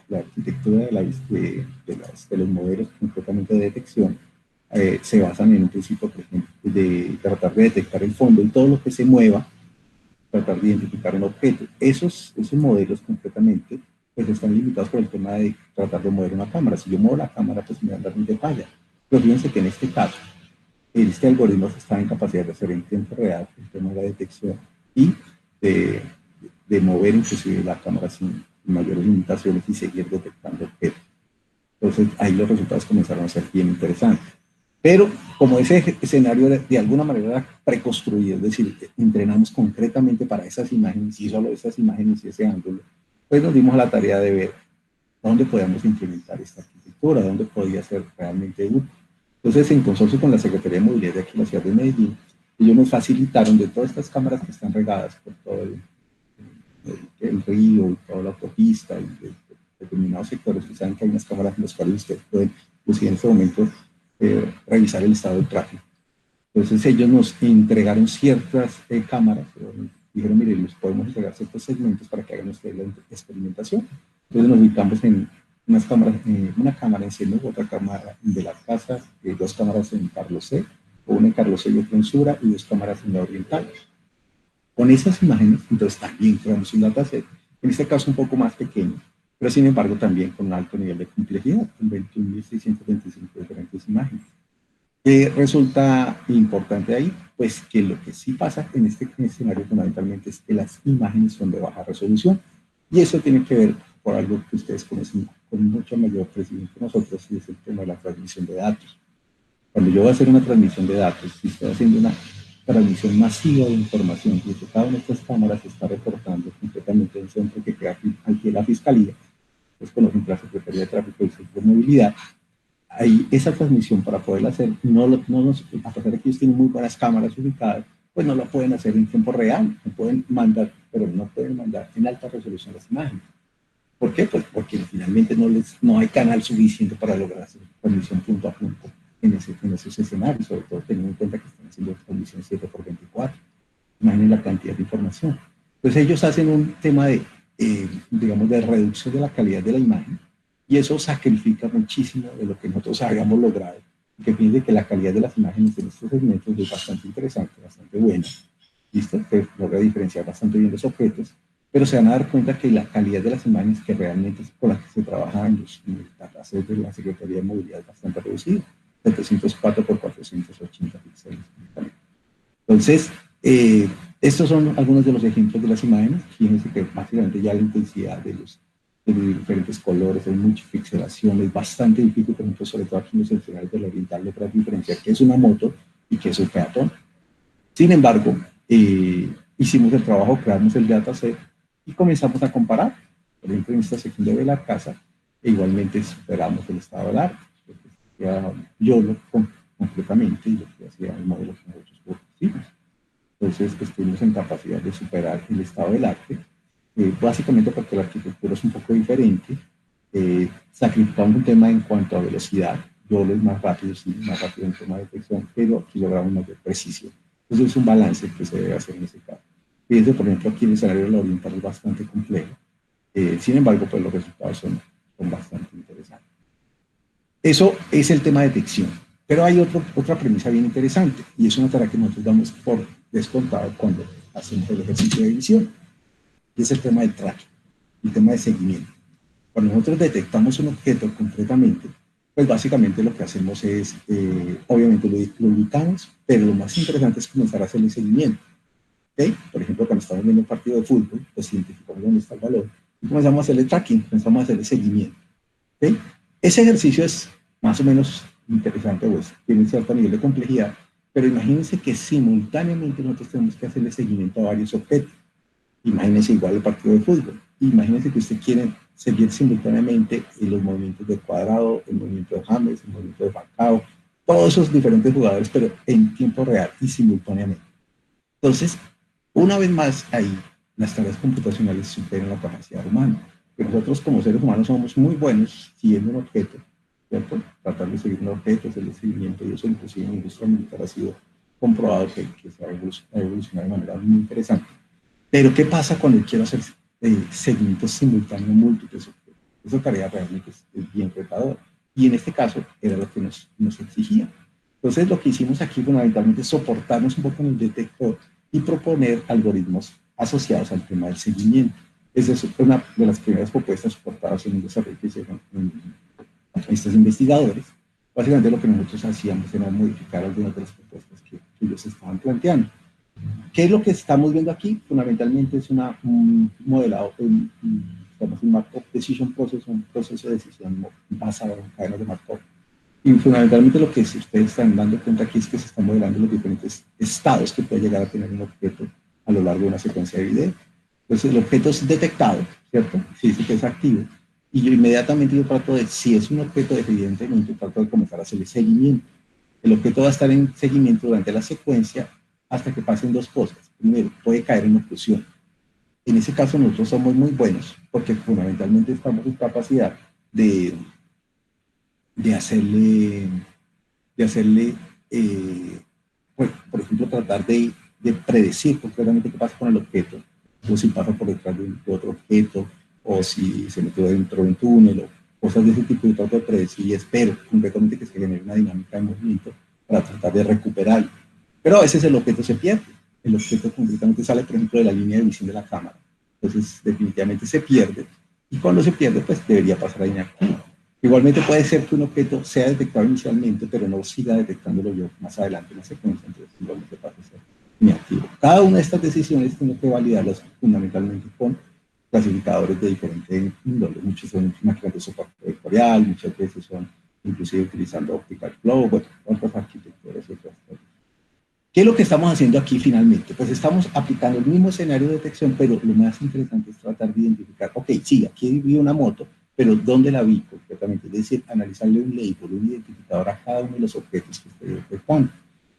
la arquitectura de los modelos, concretamente de detección, se basan en un principio, por ejemplo, de tratar de detectar el fondo y todo lo que se mueva, tratar de identificar un objeto. Esos modelos concretamente pues están limitados por el tema de tratar de mover una cámara. Si yo muevo la cámara, pues me van a dar un detalle. Pero fíjense que en este caso, este algoritmo está en capacidad de hacer en tiempo real el tema de la detección y de mover inclusive la cámara sin mayores limitaciones y seguir detectando objetos. Entonces ahí los resultados comenzaron a ser bien interesantes. Pero como ese escenario de alguna manera era preconstruido, es decir, entrenamos concretamente para esas imágenes y solo esas imágenes y ese ángulo, pues nos dimos a la tarea de ver dónde podíamos implementar esta arquitectura, dónde podía ser realmente útil. Entonces, en consorcio con la Secretaría de Movilidad de aquí en la ciudad de Medellín, ellos nos facilitaron de todas estas cámaras que están regadas por todo el río y toda la autopista y de determinados sectores, que saben que hay unas cámaras en las cuales ustedes pueden, pues en este momento, revisar el estado del tráfico. Entonces ellos nos entregaron ciertas cámaras, dijeron, mire, les podemos entregar ciertos segmentos para que hagan ustedes la experimentación. Entonces nos ubicamos en unas cámaras, una cámara en Cieno, otra cámara de la casa, dos cámaras en Carlos C, una en Carlos C y otra en Sura, y dos cámaras en la Oriental. Con esas imágenes, entonces también creamos un dataset, en este caso un poco más pequeño, pero sin embargo también con un alto nivel de complejidad, con 21.625 diferentes imágenes. ¿Qué resulta importante ahí? Pues que lo que sí pasa en este escenario fundamentalmente es que las imágenes son de baja resolución, y eso tiene que ver por algo que ustedes conocen con mucha mayor precisión que nosotros, y es el tema de la transmisión de datos. Cuando yo voy a hacer una transmisión de datos, si estoy haciendo una transmisión masiva de información, y que cada una de estas cámaras se está reportando completamente en un centro que queda aquí en la Fiscalía, pues conocen la Secretaría de Tráfico y Centro de Movilidad. Ahí esa transmisión para poderla hacer, a pesar de que ellos tienen muy buenas cámaras ubicadas, pues no la pueden hacer en tiempo real, no pueden mandar, pero no pueden mandar en alta resolución las imágenes. ¿Por qué? Pues porque finalmente no hay canal suficiente para lograr hacer transmisión punto a punto en esos escenarios, sobre todo teniendo en cuenta que están haciendo transmisión 7x24. Imaginen la cantidad de información. Entonces ellos hacen un tema de, digamos, de reducción de la calidad de la imagen, y eso sacrifica muchísimo de lo que nosotros habíamos logrado. Que fíjense que la calidad de las imágenes en estos segmentos es bastante interesante, bastante buena. ¿Listo? Que logra diferenciar bastante bien los objetos, pero se van a dar cuenta que la calidad de las imágenes que realmente es con las que se trabaja en los datasets de la Secretaría de Movilidad es bastante reducida, 704 por 480 píxeles. Entonces, estos son algunos de los ejemplos de las imágenes. Fíjense que básicamente ya la intensidad de los diferentes colores, hay mucha pixelación, es bastante difícil, por ejemplo, sobre todo aquí en los escenarios de la Oriental, lograr diferenciar qué es una moto y qué es un peatón. Sin embargo, hicimos el trabajo, creamos el dataset y comenzamos a comparar. Por ejemplo, en esta sección de la casa, igualmente superamos el estado del arte, lo que hacía YOLO completamente y lo que hacía el modelo que nosotros pusimos. Entonces, estuvimos en capacidad de superar el estado del arte, básicamente porque la arquitectura es un poco diferente. Sacrificamos un tema en cuanto a velocidad. dobles más rápido, sí, más rápido en tema de detección, pero aquí logramos mayor precisión. Entonces es un balance que se debe hacer en ese caso. Fíjense, por ejemplo, aquí el escenario de la oriental es bastante complejo. Sin embargo, pues los resultados son bastante interesantes. Eso es el tema de detección. Pero hay otra premisa bien interesante, y es una tarea que nosotros damos por descontado cuando hacemos el ejercicio de visión, y es el tema del tracking, el tema de seguimiento. Cuando nosotros detectamos un objeto concretamente, pues básicamente lo que hacemos es, obviamente lo ubicamos, pero lo más interesante es comenzar a hacerle seguimiento. ¿Okay? Por ejemplo, cuando estamos viendo un partido de fútbol, pues identificamos dónde está el balón y comenzamos a hacerle tracking, comenzamos a hacerle seguimiento. ¿Okay? Ese ejercicio es más o menos interesante, pues tiene cierto nivel de complejidad, pero imagínense que simultáneamente nosotros tenemos que hacerle seguimiento a varios objetos. Imagínense igual el partido de fútbol. Imagínense que usted quiere seguir simultáneamente los movimientos de Cuadrado, el movimiento de James, el movimiento de Falcao, todos esos diferentes jugadores, pero en tiempo real y simultáneamente. Entonces, una vez más, ahí las tareas computacionales superan la capacidad humana. Que nosotros como seres humanos somos muy buenos siguiendo un objeto, ¿cierto? Tratar de seguir un objeto, hacerle seguimiento, y eso inclusive en la industria militar ha sido comprobado que se ha evolucionado de manera muy interesante. Pero ¿qué pasa cuando quiero hacer seguimientos simultáneos múltiples objetos? Esa tarea realmente es bien retadora. Y en este caso era lo que nos exigía. Entonces lo que hicimos aquí fundamentalmente es soportarnos un poco en el detector y proponer algoritmos asociados al tema del seguimiento. Esa es una de las primeras propuestas soportadas en un desarrollo que hicieron estos investigadores. Básicamente lo que nosotros hacíamos era modificar algunas de las propuestas que ellos estaban planteando. ¿Qué es lo que estamos viendo aquí? Fundamentalmente es un modelado, un Markov Decision Process, un proceso de decisión basado en cadenas de Markov. Y fundamentalmente lo que ustedes están dando cuenta aquí es que se están modelando los diferentes estados que puede llegar a tener un objeto a lo largo de una secuencia de video. Entonces el objeto es detectado, ¿cierto? Si dice que es activo. Y yo inmediatamente yo trato de, si es un objeto, evidentemente trato de comenzar a hacerle seguimiento. El objeto va a estar en seguimiento durante la secuencia hasta que pasen dos cosas. Primero, puede caer en oclusión. En ese caso nosotros somos muy buenos porque fundamentalmente estamos en capacidad de hacerle, por ejemplo, tratar de predecir concretamente qué pasa con el objeto, o si pasa por detrás de otro objeto, o si se metió dentro de un túnel, o cosas de ese tipo. Yo trato de predecir y espero concretamente que se genere una dinámica de movimiento para tratar de recuperarlo. Pero a veces el objeto se pierde. El objeto concretamente sale, por ejemplo, de la línea de visión de la cámara. Entonces, definitivamente se pierde. Y cuando se pierde, pues debería pasar a inactivo. Igualmente puede ser que un objeto sea detectado inicialmente, pero no siga detectándolo yo más adelante en la secuencia. Entonces, igualmente pasa a ser inactivo. Cada una de estas decisiones tiene que validarlas fundamentalmente con clasificadores de diferente índole. Muchos son máquinas de soporte vectorial, muchas veces son inclusive utilizando optical flow, bueno, otras arquitecturas y otras cosas. ¿Qué es lo que estamos haciendo aquí finalmente? Pues estamos aplicando el mismo escenario de detección, pero lo más interesante es tratar de identificar, ok, sí, aquí vi una moto, pero ¿dónde la vi concretamente? Es decir, analizarle un label, un identificador a cada uno de los objetos que estoy detectando.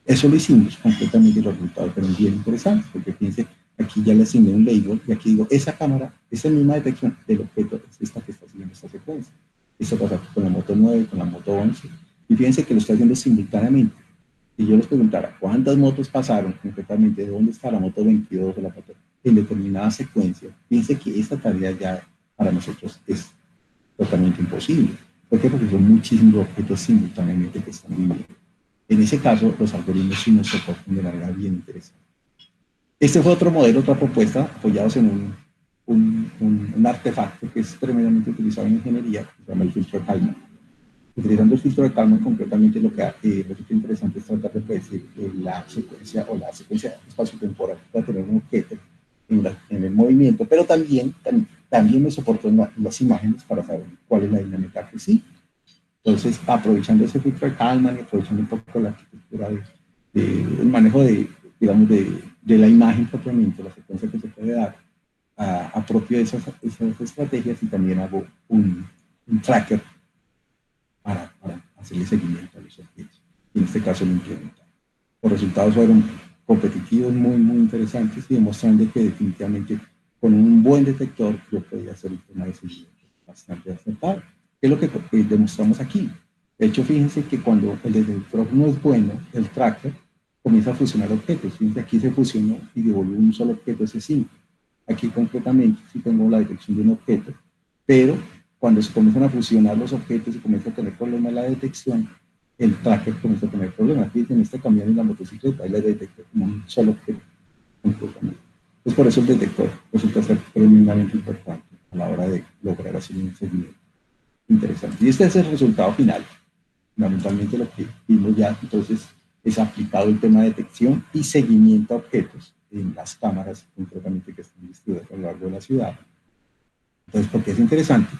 Eso lo hicimos concretamente y los resultados fueron bien interesantes, porque fíjense, aquí ya le asigné un label y aquí digo, esa cámara, esa misma detección del objeto es esta que está siguiendo esta secuencia. Esto pasa con la moto 9, con la moto 11, y fíjense que lo está haciendo simultáneamente. Si yo les preguntara cuántas motos pasaron concretamente, de dónde está la moto 22 o la moto en determinada secuencia, fíjense que esta tarea ya para nosotros es totalmente imposible. ¿Por qué? Porque son muchísimos objetos simultáneamente que están viviendo. En ese caso, los algoritmos sí nos soportan de manera bien interesante. Este fue otro modelo, otra propuesta, apoyados en un artefacto que es tremendamente utilizado en ingeniería, que se llama el filtro de Kalman. Utilizando el filtro de Kalman, concretamente lo que resulta interesante es tratar de predecir la secuencia o la secuencia espacio-temporal para tener un objeto en el movimiento, pero también me soportó en las imágenes para saber cuál es la dinámica que sí. Entonces, aprovechando ese filtro de Kalman y aprovechando un poco la arquitectura el manejo digamos, de la imagen propiamente, la secuencia que se puede dar, apropio de esas estrategias y también hago un tracker para hacerle seguimiento a los objetos. Y en este caso lo implementamos. Los resultados fueron competitivos, muy, muy interesantes y demostrando que definitivamente con un buen detector yo podía hacer un tema de seguimiento bastante acertado. ¿Qué es lo que demostramos aquí? De hecho, fíjense que cuando el detector no es bueno, el tracker comienza a fusionar objetos. Fíjense, aquí se fusionó y devolvió un solo objeto, ese 5. Aquí concretamente sí tengo la detección de un objeto, pero cuando se comienzan a fusionar los objetos y comienza a tener problemas la detección, el tracker comienza a tener problemas. Fíjense, en este camión y la motocicleta, ahí la detecté como un solo objeto concretamente. Entonces, por eso el detector resulta ser tremendamente importante a la hora de lograr hacer un seguimiento interesante. Y este es el resultado final. Fundamentalmente lo que vimos ya entonces es aplicado el tema de detección y seguimiento a objetos en las cámaras concretamente que están distribuidas a lo largo de la ciudad. Entonces, ¿por qué es interesante?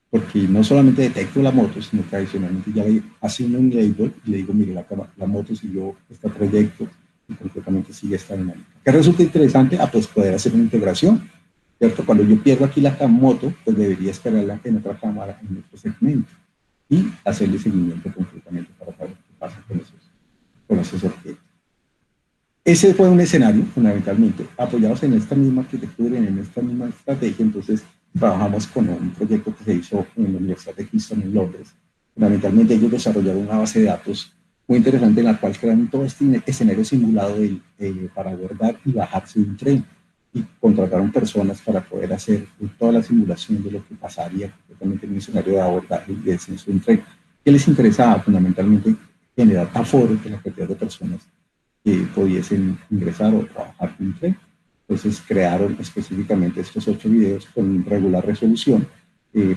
Porque no solamente detecto la moto, sino que adicionalmente ya le asigno un label y le digo, mire, la moto siguió este trayecto y concretamente sigue esta dinámica. ¿Qué resulta interesante? Pues poder hacer una integración, ¿cierto? Cuando yo pierdo aquí la moto, pues debería esperarla en otra cámara, en otro segmento, y hacerle seguimiento concretamente para saber qué pasa con esos objetos. Ese fue un escenario, fundamentalmente, apoyados en esta misma arquitectura y en esta misma estrategia. Entonces, trabajamos con un proyecto que se hizo en la Universidad de Kingston, en Londres. Fundamentalmente, ellos desarrollaron una base de datos muy interesante en la cual crearon todo este escenario simulado para abordar y bajarse de un tren. Y contrataron personas para poder hacer toda la simulación de lo que pasaría completamente en un escenario de abordaje y de descenso de un tren. ¿Qué les interesaba? Fundamentalmente, generar aforos de la cantidad de personas que pudiesen ingresar o trabajar con un tren. Entonces crearon específicamente estos 8 videos con regular resolución.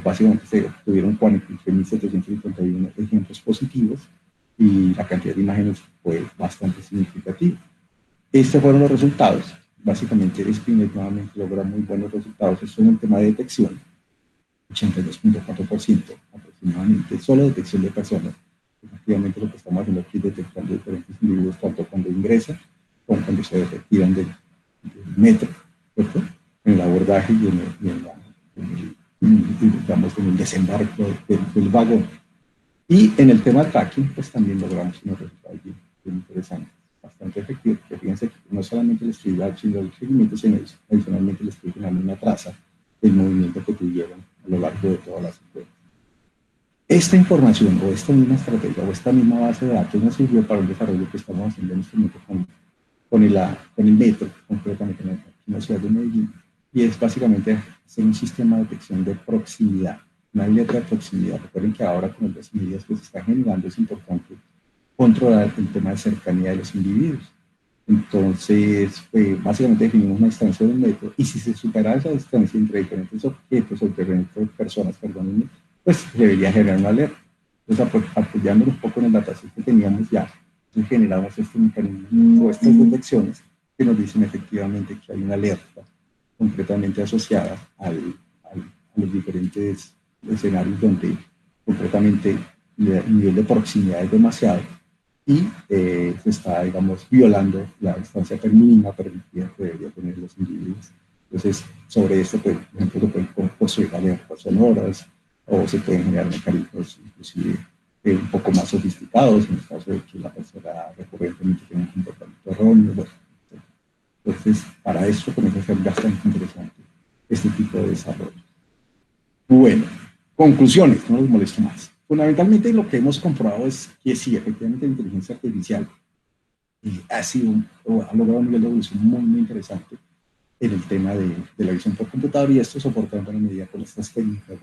Básicamente se obtuvieron 43.751 ejemplos positivos y la cantidad de imágenes fue bastante significativa. Estos fueron los resultados. Básicamente Spinnet nuevamente logra muy buenos resultados. Esto en el tema de detección, 82.4% aproximadamente, solo detección de personas. Efectivamente lo que estamos haciendo aquí es detectando diferentes individuos, tanto cuando ingresan como cuando se retiran del metro, ¿cierto? En el abordaje y digamos, en el desembarco del vagón. Y en el tema del tracking, pues también logramos unos resultados bien interesantes, bastante efectivos, que fíjense que no solamente el estoy haciendo el seguimiento, sino adicionalmente le estoy generando una traza del movimiento que tuvieron a lo largo de toda la secuencia. Esta información o esta misma estrategia o esta misma base de datos nos sirvió para el desarrollo que estamos haciendo en este momento con el metro, concretamente en la ciudad de Medellín, y es básicamente hacer un sistema de detección de proximidad, una alerta de proximidad. Recuerden que ahora con las medidas que se están generando es importante controlar el tema de cercanía de los individuos. Entonces, básicamente definimos una distancia del metro y si se supera esa distancia entre diferentes objetos o diferentes personas, perdónenme, pues debería generar una alerta. Entonces, apoyándonos un poco en el dataset que teníamos ya, generamos este mecanismo o estas detecciones que nos dicen efectivamente que hay una alerta concretamente asociada a los diferentes escenarios donde concretamente el nivel de proximidad es demasiado y se está, digamos, violando la distancia mínima permitida que debería tener los individuos. Entonces, sobre esto, pues, por ejemplo, se pueden construir alertas sonoras o se pueden generar mecanismos inclusive un poco más sofisticados en el caso de que la persona recurrentemente tiene un comportamiento erróneo. Bueno, entonces, para esto comienza a ser bastante interesante este tipo de desarrollo. Bueno, conclusiones, no los molesto más. Fundamentalmente lo que hemos comprobado es que sí, efectivamente la inteligencia artificial ha logrado un nivel de evolución muy, muy interesante en el tema de la visión por computador y esto soportado en buena medida con estas técnicas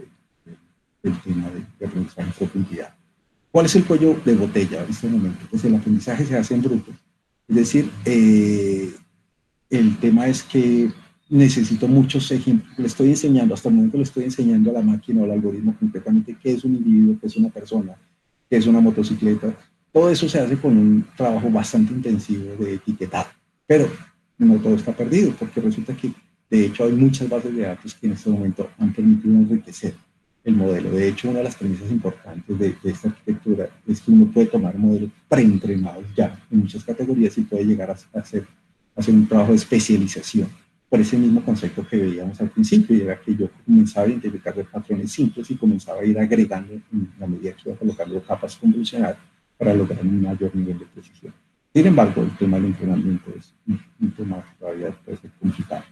del tema de aprendizaje en profundidad. ¿Cuál es el cuello de botella en este momento? Pues el aprendizaje se hace en bruto. Es decir, el tema es que necesito muchos ejemplos. Le estoy enseñando, hasta el momento le estoy enseñando a la máquina o al algoritmo completamente qué es un individuo, qué es una persona, qué es una motocicleta. Todo eso se hace con un trabajo bastante intensivo de etiquetado. Pero no todo está perdido, porque resulta que de hecho hay muchas bases de datos que en este momento han permitido enriquecer el modelo. De hecho, una de las premisas importantes de esta arquitectura es que uno puede tomar modelos preentrenados ya en muchas categorías y puede llegar a hacer un trabajo de especialización por ese mismo concepto que veíamos al principio, y era que yo comenzaba a identificar patrones simples y comenzaba a ir agregando en la medida que iba colocando capas convolucionadas para lograr un mayor nivel de precisión. Sin embargo, el tema del entrenamiento es un tema que todavía puede ser complicado.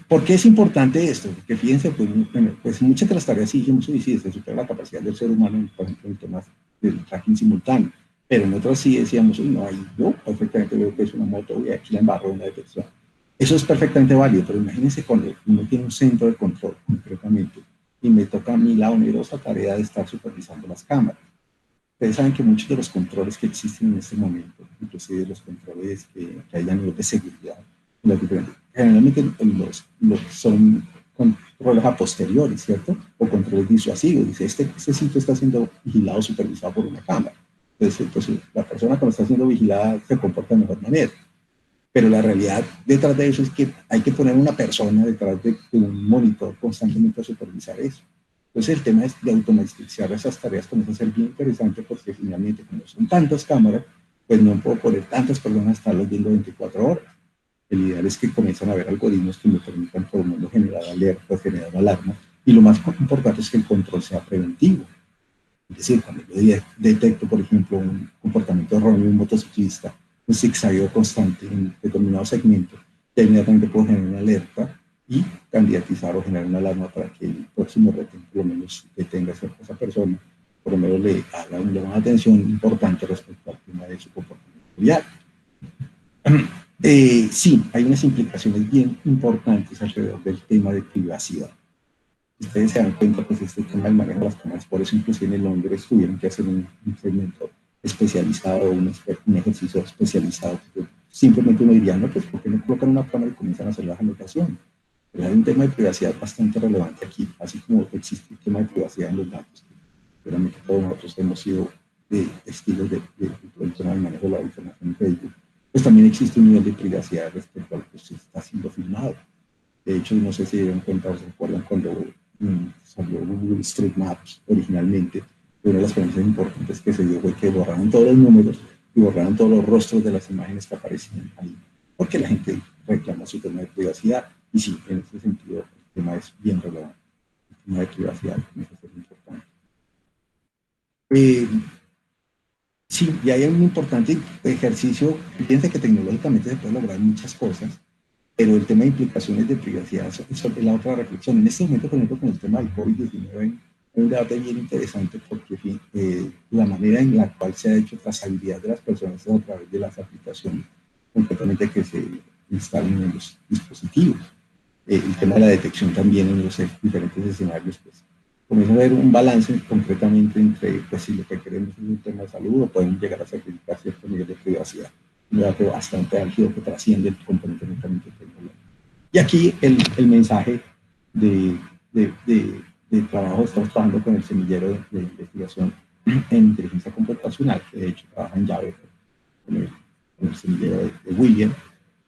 ¿Por qué es importante esto? Porque fíjense, pues, bueno, pues muchas de las tareas sí dijimos, sí, se supera la capacidad del ser humano, por ejemplo, en temas del tracking simultáneo, pero en otras sí decíamos, uy, no, ahí yo perfectamente veo que es una moto y aquí la embarro una detección. Eso es perfectamente válido, pero imagínense cuando uno tiene un centro de control concretamente y me toca a mí la onerosa tarea de estar supervisando las cámaras. Ustedes saben que muchos de los controles que existen en este momento, inclusive los controles que hay a nivel de seguridad, generalmente son controles a posteriori, ¿cierto? O controles disuasivos. Dice, este sitio está siendo vigilado, supervisado por una cámara. Entonces, la persona cuando está siendo vigilada se comporta de mejor manera. Pero la realidad detrás de eso es que hay que poner una persona detrás de un monitor constantemente a supervisar eso. Entonces el tema es de automatizar esas tareas comienza a ser bien interesante porque finalmente como son tantas cámaras, pues no puedo poner tantas personas estarlos viendo 24 horas. El ideal es que comiencen a haber algoritmos que me permitan por lo menos generar alertas, generar alarmas y lo más importante es que el control sea preventivo. Es decir, cuando yo detecto, por ejemplo, un comportamiento erróneo de un motociclista, un zigzagueo constante en determinado segmento, ya inmediatamente puedo generar una alerta y candidatizar o generar una alarma para que el próximo retén por lo menos detenga a esa persona, por lo menos le haga una atención importante respecto al tema de su comportamiento vial. Sí, hay unas implicaciones bien importantes alrededor del tema de privacidad. Ustedes se dan cuenta, pues este tema del manejo de las cámaras, por eso inclusive en Londres tuvieron que hacer un segmento especializado, un ejercicio especializado. Simplemente uno diría, no, pues ¿por qué no colocan una cámara y comienzan a hacer las anotaciones? Pero hay un tema de privacidad bastante relevante aquí, así como existe el tema de privacidad en los datos. Realmente todos nosotros hemos sido estilos del tema del manejo de la información en Facebook. Pues también existe un nivel de privacidad respecto a lo que se está siendo filmado. De hecho, no sé si se dieron cuenta o se recuerdan cuando salió Google Street Maps originalmente, una de las premisas importantes que se dio fue que borraron todos los números y borraron todos los rostros de las imágenes que aparecían ahí, porque la gente reclama su tema de privacidad. Y sí, en ese sentido, el tema es bien relevante. El tema de privacidad es importante. Sí, y hay un importante ejercicio. Fíjense que tecnológicamente se puede lograr muchas cosas, pero el tema de implicaciones de privacidad es la otra reflexión. En este momento, por ejemplo, con el tema del COVID-19, hay un debate bien interesante porque la manera en la cual se ha hecho trazabilidad de las personas es a través de las aplicaciones, concretamente que se instalan en los dispositivos. El tema de la detección también en los diferentes escenarios, pues comienza a haber un balance concretamente entre, pues si lo que queremos es un tema de salud o podemos llegar a sacrificar cierto nivel de privacidad. Un debate bastante álgido que trasciende el componente netamente tecnológico. Y aquí el mensaje de, de trabajo, estamos trabajando con el semillero de investigación en inteligencia computacional, que de hecho trabaja en Java, con el semillero de William,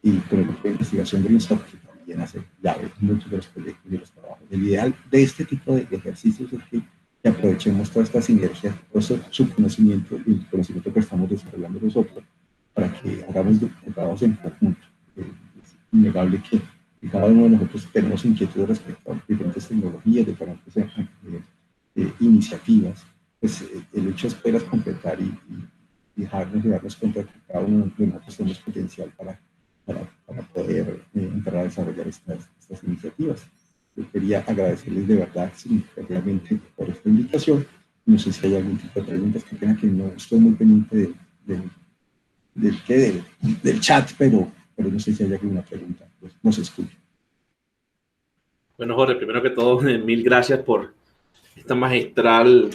y con el grupo de investigación Greenstock, que también hace Java, muchos de los proyectos y los trabajos. El ideal de este tipo de ejercicios es que aprovechemos todas estas sinergias, todo su conocimiento y el conocimiento que estamos desarrollando nosotros, para que hagamos trabajos en conjunto. Es innegable que cada uno de nosotros tenemos inquietudes respecto a diferentes tecnologías, diferentes iniciativas. Pues el hecho es poder completar y darnos cuenta que cada uno de nosotros tenemos potencial para poder entrar a desarrollar estas iniciativas. Yo quería agradecerles de verdad significativamente por esta invitación. No sé si hay algún tipo de preguntas, que pena que no estoy muy pendiente del chat, pero no sé si hay alguna pregunta. Pues nos escucho. Bueno, Jorge, primero que todo, mil gracias por esta magistral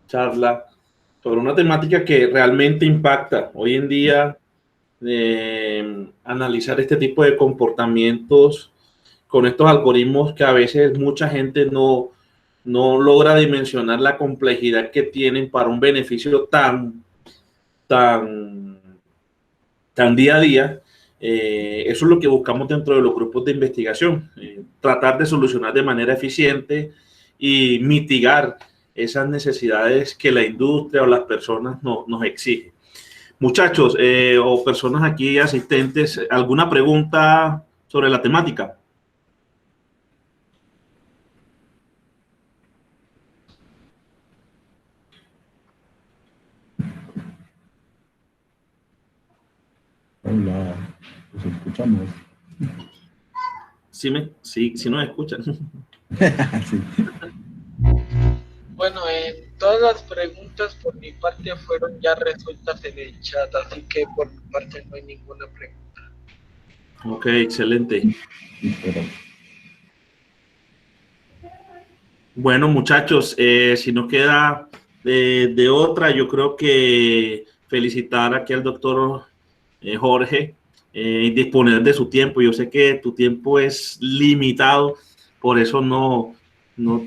charla sobre una temática que realmente impacta. Hoy en día, analizar este tipo de comportamientos con estos algoritmos que a veces mucha gente no logra dimensionar la complejidad que tienen para un beneficio tan día a día. Eso es lo que buscamos dentro de los grupos de investigación, tratar de solucionar de manera eficiente y mitigar esas necesidades que la industria o las personas nos exigen. Muchachos o personas aquí asistentes, ¿alguna pregunta sobre la temática? Hola, los escuchamos. sí nos escuchan. Sí. Bueno, todas las preguntas por mi parte fueron ya resueltas en el chat, así que por mi parte no hay ninguna pregunta. Ok, excelente. Bueno, muchachos, si no queda de otra, yo creo que felicitar aquí al doctor Jorge y disponer de su tiempo. Yo sé que tu tiempo es limitado, por eso no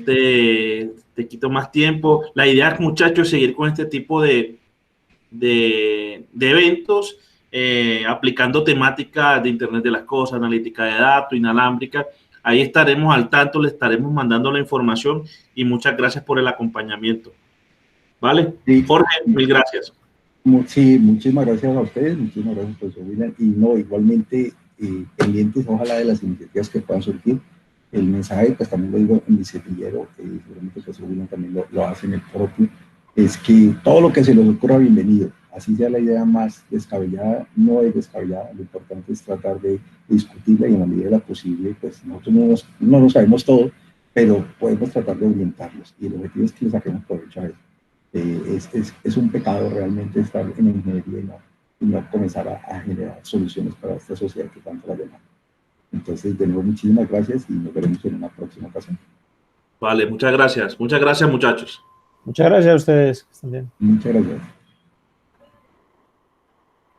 te quito más tiempo. La idea, muchachos, es seguir con este tipo de eventos, aplicando temáticas de Internet de las Cosas, analítica de datos, inalámbrica. Ahí estaremos al tanto, le estaremos mandando la información y muchas gracias por el acompañamiento. ¿Vale? Sí. Jorge, mil gracias. Sí, muchísimas gracias a ustedes, muchísimas gracias, profesor William. Y no, igualmente pendientes, ojalá, de las iniciativas que puedan surgir. El mensaje, pues también lo digo en mi semillero, seguramente el profesor William también lo hace en el propio, es que todo lo que se les ocurra, bienvenido. Así sea la idea más descabellada, no es descabellada, lo importante es tratar de discutirla y en la medida de la posible, pues nosotros no lo sabemos todo, pero podemos tratar de orientarlos y el objetivo es que les saquemos provecho a eso. Es un pecado realmente estar en la ingeniería y no comenzar a generar soluciones para esta sociedad que tanto la demanda. Entonces, de nuevo, muchísimas gracias y nos veremos en una próxima ocasión. Vale, muchas gracias. Muchas gracias, muchachos. Muchas gracias a ustedes. Que estén bien. Muchas gracias.